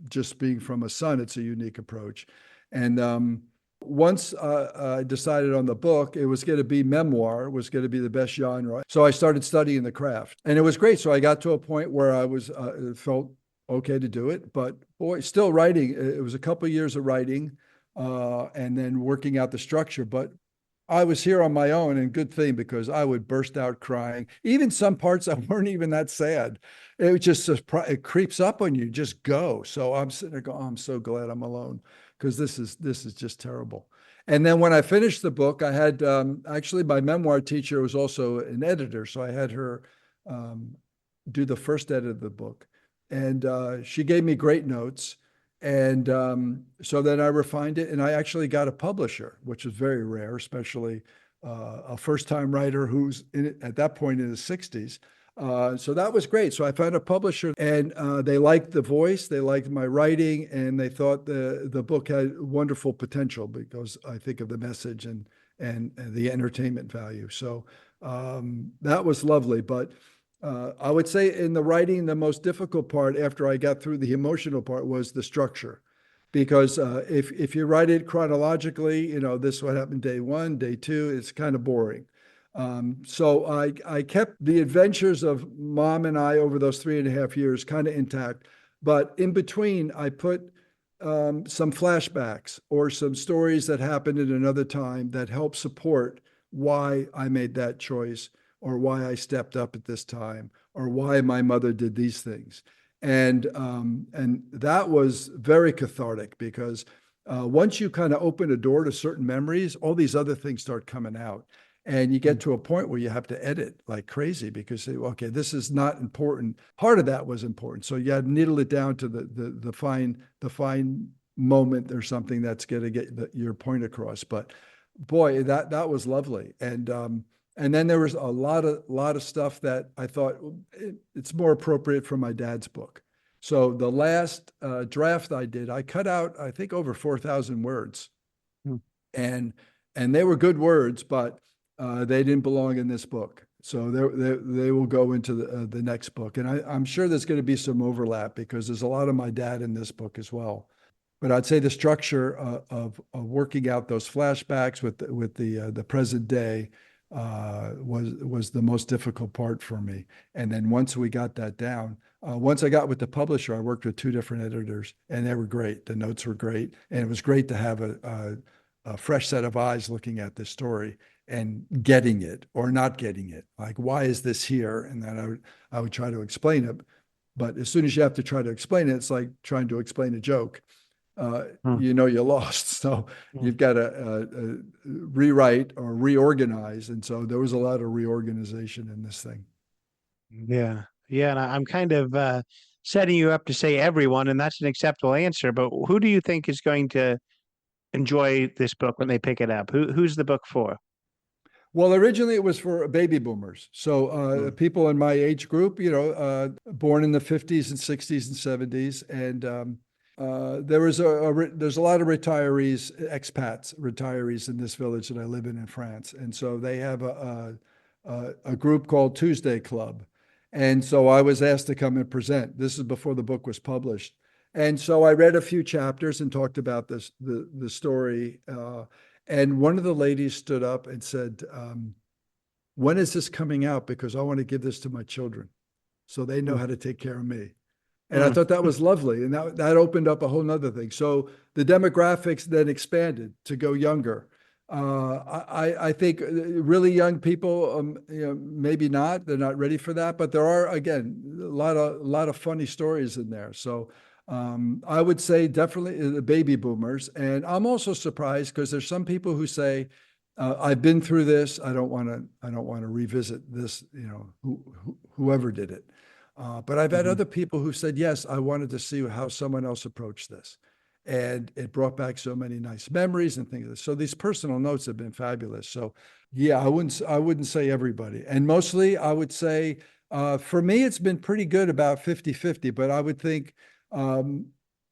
just being from a son, it's a unique approach. And once I decided on the book, it was going to be memoir, was going to be the best genre. So I started studying the craft, and it was great. So I got to a point where I was felt okay to do it. But boy, still writing. It was a couple of years of writing. And then working out the structure. But I was here on my own, and good thing, because I would burst out crying. Even some parts that weren't even that sad. It was just, it creeps up on you, just go. So I'm sitting there going, oh, I'm so glad I'm alone, because this is just terrible. And then when I finished the book, I had actually my memoir teacher was also an editor. So I had her do the first edit of the book. And she gave me great notes. And so then I refined it, and I actually got a publisher, which is very rare, especially a first-time writer who's at that point in his 60s. So that was great. So I found a publisher, and they liked the voice, they liked my writing, and they thought the book had wonderful potential, because I think of the message and the entertainment value. So that was lovely. But I would say in the writing, the most difficult part after I got through the emotional part was the structure, because if you write it chronologically, this what happened day one, day two, it's kind of boring. So I kept the adventures of Mom and I over those 3.5 years kind of intact, but in between I put some flashbacks or some stories that happened at another time that help support why I made that choice, or why I stepped up at this time, or why my mother did these things. And that was very cathartic, because once you kind of open a door to certain memories, all these other things start coming out. And you get to a point where you have to edit like crazy, because, okay, this is not important. Part of that was important. So you had to needle it down to the fine moment or something that's going to get your point across. But boy, that was lovely. And then there was a lot of stuff that I thought it's more appropriate for my dad's book. So the last draft I did, I cut out, I think, over 4,000 words. Hmm. And they were good words, but they didn't belong in this book. So they will go into the next book. And I'm sure there's going to be some overlap, because there's a lot of my dad in this book as well. But I'd say the structure of working out those flashbacks with the present day was the most difficult part for me. And then once we got that down, once I got with the publisher, I worked with 2 different editors, and they were great. The notes were great, and it was great to have a fresh set of eyes looking at this story and getting it or not getting it. Like, why is this here? And then I would try to explain it. But as soon as you have to try to explain it, it's like trying to explain a joke. You're lost. So you've got to rewrite or reorganize. And so there was a lot of reorganization in this thing. Yeah. Yeah. And I'm kind of setting you up to say everyone, and that's an acceptable answer. But who do you think is going to enjoy this book when they pick it up? Who's the book for? Well, originally it was for baby boomers. So people in my age group, born in the 50s and 60s and 70s. And there's a lot of expats, retirees in this village that I live in France. And so they have a group called Tuesday Club. And so I was asked to come and present. This is before the book was published. And so I read a few chapters and talked about the story. And one of the ladies stood up and said, when is this coming out? Because I want to give this to my children so they know how to take care of me. And I thought that was lovely. And that opened up a whole nother thing. So the demographics then expanded to go younger. I think really young people, maybe not, they're not ready for that, but there are, again, a lot of funny stories in there. So I would say definitely the baby boomers. And I'm also surprised, because there's some people who say, I've been through this. I don't want to revisit this, whoever did it. But I've had other people who said, yes, I wanted to see how someone else approached this. And it brought back so many nice memories and things. So these personal notes have been fabulous. So yeah, I wouldn't say everybody. And mostly I would say, for me, it's been pretty good, about 50-50, but I would think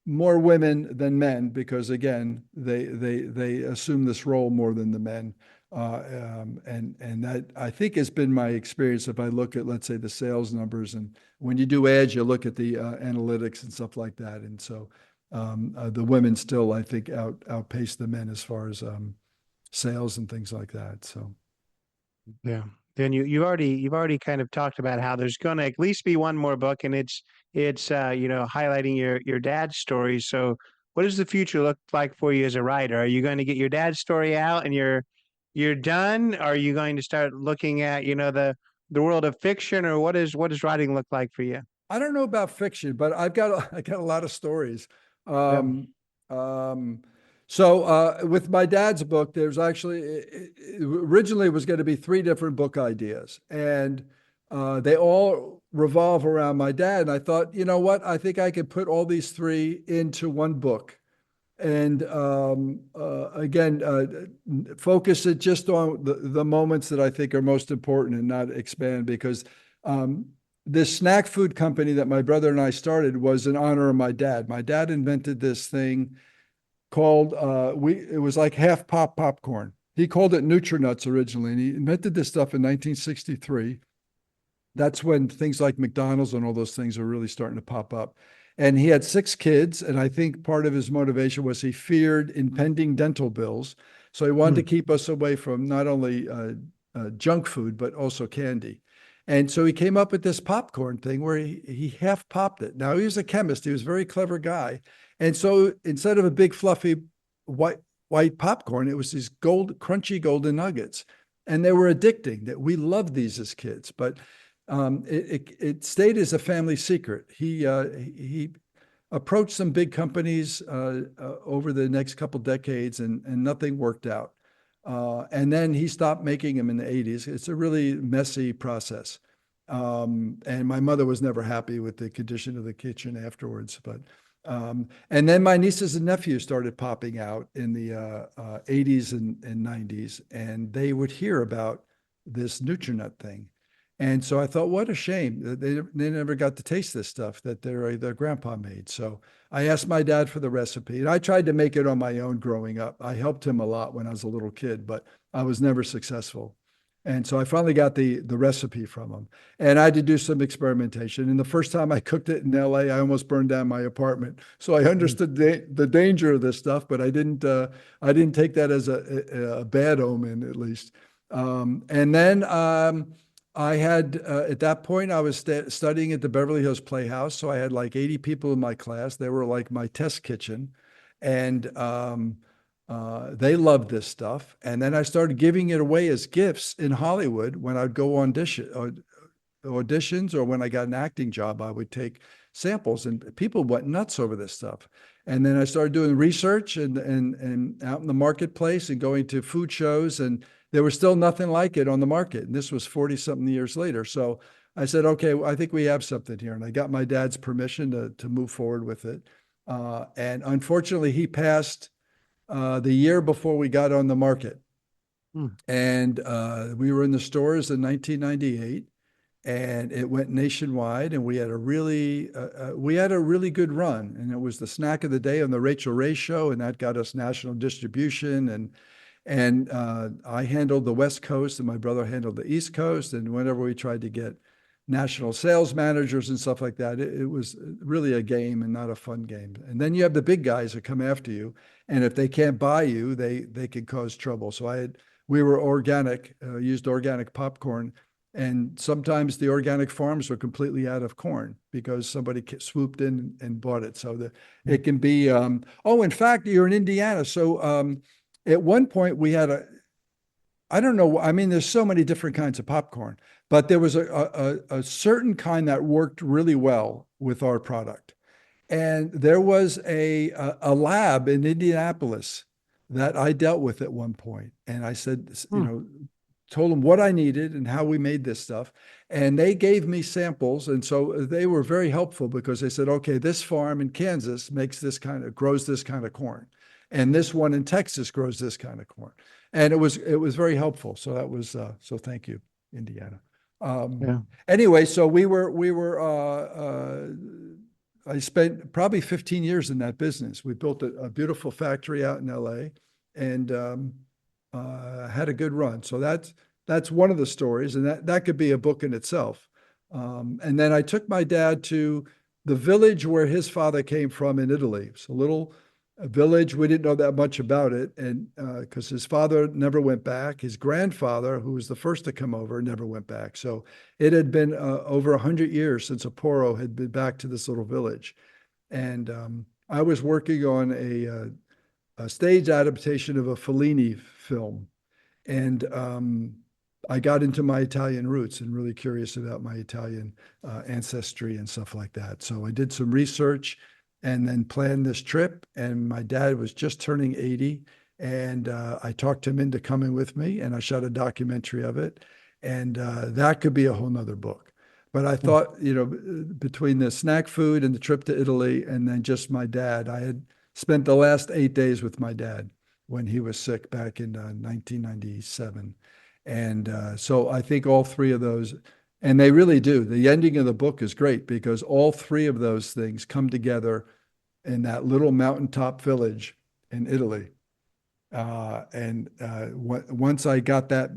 more women than men, because again, they assume this role more than the men. And that, I think, has been my experience. If I look at, let's say, the sales numbers, and when you do ads, you look at the analytics and stuff like that. And so the women still, I think, outpace the men as far as sales and things like that. So Yeah. Then you've already kind of talked about how there's going to at least be one more book, and it's highlighting your dad's story. So what does the future look like for you as a writer? Are you going to get your dad's story out and you're done? Are you going to start looking at the world of fiction, or what does writing look like for you? I don't know about fiction, but I got a lot of stories. So with my dad's book, there's actually, originally it was going to be 3 different book ideas, and they all revolve around my dad. And I thought, you know what? I think I could put all these 3 into one book. And again, focus it just on the moments that I think are most important, and not expand, because this snack food company that my brother and I started was in honor of my dad. My dad invented this thing called, it was like half popcorn. He called it Nutrinuts originally, and he invented this stuff in 1963. That's when things like McDonald's and all those things are really starting to pop up. And he had 6 kids. And I think part of his motivation was he feared impending dental bills. So he wanted to keep us away from not only junk food, but also candy. And so he came up with this popcorn thing where he half popped it. Now he was a chemist. He was a very clever guy. And so instead of a big fluffy white popcorn, it was these crunchy golden nuggets. And they were addicting. That we loved these as kids, but it stayed as a family secret. He approached some big companies over the next couple decades, and nothing worked out. And then he stopped making them in the 80s. It's a really messy process. And my mother was never happy with the condition of the kitchen afterwards. And then my nieces and nephews started popping out in the 80s and 90s, and they would hear about this Nutrinut thing. And so I thought, what a shame that they never got to taste this stuff that their grandpa made. So I asked my dad for the recipe, and I tried to make it on my own growing up. I helped him a lot when I was a little kid, but I was never successful. And so I finally got the recipe from him, and I had to do some experimentation. And the first time I cooked it in LA, I almost burned down my apartment. So I understood the danger of this stuff, but I didn't take that as a bad omen, at least. And then I had, at that point, I was studying at the Beverly Hills Playhouse. So I had like 80 people in my class. They were like my test kitchen. And they loved this stuff. And then I started giving it away as gifts in Hollywood when I'd go auditions, or when I got an acting job, I would take samples, and people went nuts over this stuff. And then I started doing research and out in the marketplace and going to food shows, and there was still nothing like it on the market. And this was 40 something years later. So I said, okay, I think we have something here. And I got my dad's permission to move forward with it. And unfortunately, he passed the year before we got on the market. And we were in the stores in 1998, and it went nationwide, and we had a really good run. And it was the snack of the day on the Rachel Ray show, and that got us national distribution. And I handled the West Coast, and my brother handled the East Coast. And whenever we tried to get national sales managers and stuff like that, it was really a game and not a fun game. And then you have the big guys that come after you, and if they can't buy you, they can cause trouble. So we were organic, used organic popcorn, and sometimes the organic farms were completely out of corn because somebody swooped in and bought it. So it can be. In fact, you're in Indiana, so at one point we had I don't know. I mean, there's so many different kinds of popcorn, but there was a certain kind that worked really well with our product. And there was a lab in Indianapolis that I dealt with at one point. And I said, told them what I needed and how we made this stuff. And they gave me samples. And so they were very helpful because they said, okay, this farm in Kansas grows this kind of corn. And this one in Texas grows this kind of corn. And it was very helpful. So that was, so thank you, Indiana. Anyway, so I spent probably 15 years in that business. We built a beautiful factory out in LA, and had a good run. So that's one of the stories, and that could be a book in itself. And then I took my dad to the village where his father came from in Italy. It's a village. We didn't know that much about it, and because his father never went back. His grandfather, who was the first to come over, never went back. So it had been over 100 years since a Porro had been back to this little village. And I was working on a stage adaptation of a Fellini film. And I got into my Italian roots and really curious about my Italian ancestry and stuff like that. So I did some research and then planned this trip. And my dad was just turning 80. And I talked him into coming with me, and I shot a documentary of it. And that could be a whole nother book. But I thought, between the snack food and the trip to Italy and then just my dad, I had spent the last 8 days with my dad when he was sick back in 1997. And so I think all three of those, and they really do. The ending of the book is great because all three of those things come together in that little mountaintop village in Italy. Once I got that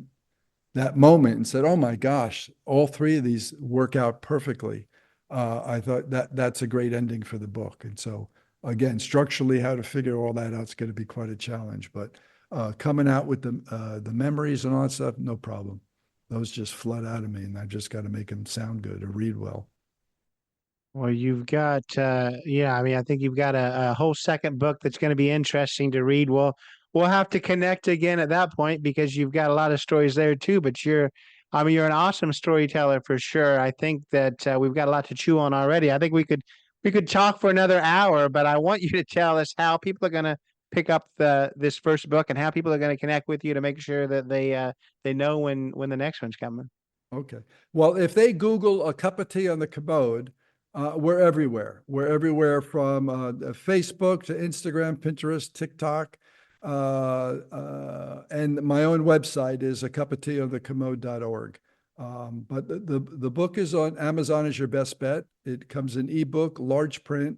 moment and said, oh my gosh, all three of these work out perfectly. I thought that's a great ending for the book. And so again, structurally, how to figure all that out is going to be quite a challenge. But coming out with the memories and all that stuff, no problem. Those just flood out of me, and I've just got to make them sound good or read well. Well, you've got, yeah, I mean, I think you've got a whole second book that's going to be interesting to read. We'll have to connect again at that point because you've got a lot of stories there too. But I mean, you're an awesome storyteller for sure. I think that we've got a lot to chew on already. I think we could talk for another hour, but I want you to tell us how people are going to pick up this first book and how people are going to connect with you to make sure that they know when the next one's coming. Okay. Well, if they Google a cup of tea on the commode, we're everywhere. We're everywhere from Facebook to Instagram, Pinterest, TikTok. And my own website is a cup of tea on the commode.org. But the book is on Amazon is your best bet. It comes in ebook, large print,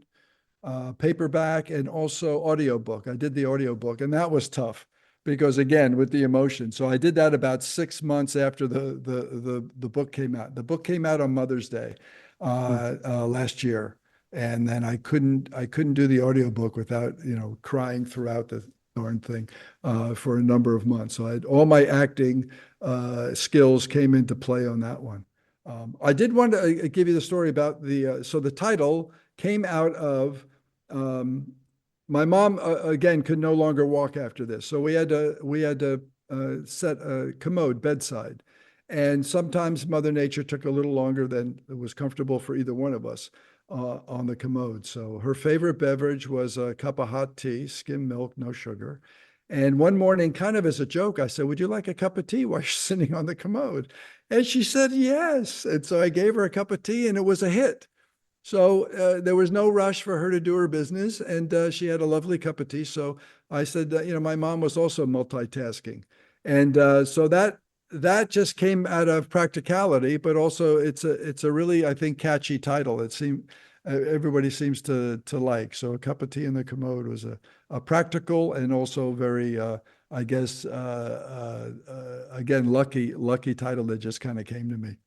paperback, and also audiobook. I did the audiobook, and that was tough because again, with the emotion. So I did that about 6 months after the book came out. The book came out on Mother's.The last year, and then I couldn't do the audiobook without crying throughout the darn thing for a number of months. So all my acting skills came into play on that one. I did want to give you the story about so the title came out of my mom again could no longer walk after this, so we had to set a commode bedside, and sometimes Mother Nature took a little longer than it was comfortable for either one of us on the commode. So her favorite beverage was a cup of hot tea, skim milk, no sugar. And one morning, kind of as a joke, I said, "Would you like a cup of tea while you're sitting on the commode?" And she said, "Yes." And so I gave her a cup of tea, and it was a hit. So there was no rush for her to do her business, and she had a lovely cup of tea. So I said, my mom was also multitasking, and so that just came out of practicality, but also it's a really, I think, catchy title. It seemed everybody seems to like. So a cup of tea in the commode was a practical and also very, I guess, again, lucky title that just kind of came to me.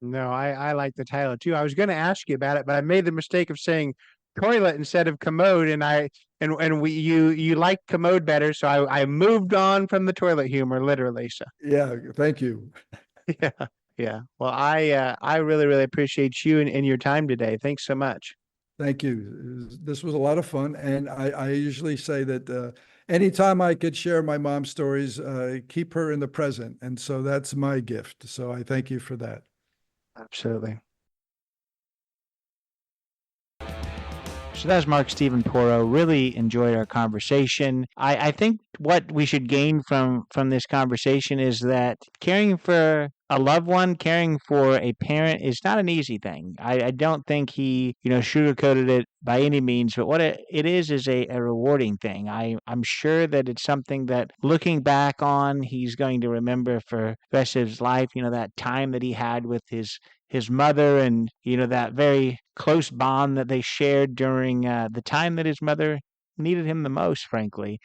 No, I like the title too. I was going to ask you about it, but I made the mistake of saying toilet instead of commode, and you like commode better, so I moved on from the toilet humor literally. So Yeah, thank you. yeah, yeah. Well, I really really appreciate you and your time today. Thanks so much. Thank you. This was a lot of fun. And I usually say that anytime I could share my mom's stories, keep her in the present. And so that's my gift. So I thank you for that. Absolutely. So that's Mark Steven Porro. Really enjoyed our conversation. I think what we should gain from this conversation is that caring for a loved one, caring for a parent is not an easy thing. I don't think he, sugarcoated it by any means, but what it is a rewarding thing. I'm sure that it's something that looking back on, he's going to remember for the rest of his life, that time that he had with his mother and that very close bond that they shared during the time that his mother needed him the most, frankly.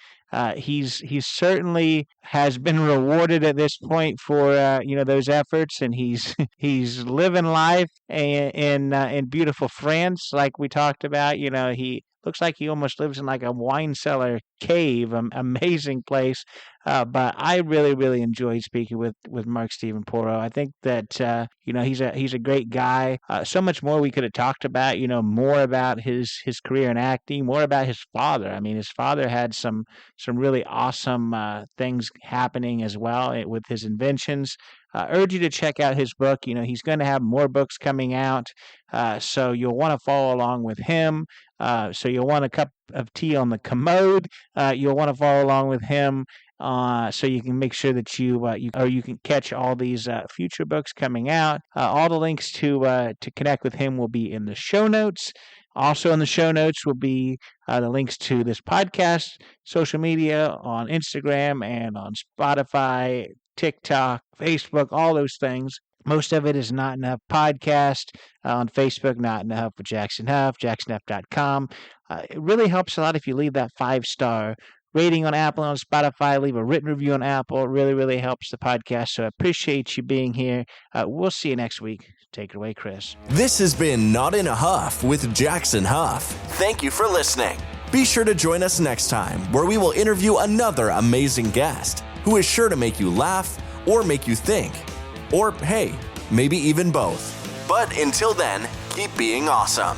He's certainly has been rewarded at this point for those efforts, and he's he's living life in beautiful France, like we talked about. He looks like he almost lives in like a wine cellar cave, amazing place. But I really, really enjoyed speaking with Mark Steven Porro. I think that he's a great guy. So much more we could have talked about. More about his career in acting, more about his father. I mean, his father had some really awesome things happening as well with his inventions. Urge you to check out his book. He's going to have more books coming out, so you'll want to follow along with him. So you'll want a cup of tea on the commode. You'll want to follow along with him. So you can make sure that you can catch all these future books coming out. All the links to connect with him will be in the show notes. Also in the show notes will be the links to this podcast, social media on Instagram and on Spotify, TikTok, Facebook, all those things. Most of it is Not Enough Podcast on Facebook, Not Enough with Jackson Huff, jacksonhuff.com. It really helps a lot if you leave that 5-star rating on Apple and on Spotify. Leave a written review on Apple. It really, really helps the podcast. So I appreciate you being here. We'll see you next week. Take it away, Chris. This has been Not in a Huff with Jackson Huff. Thank you for listening. Be sure to join us next time where we will interview another amazing guest who is sure to make you laugh or make you think. Or, hey, maybe even both. But until then, keep being awesome.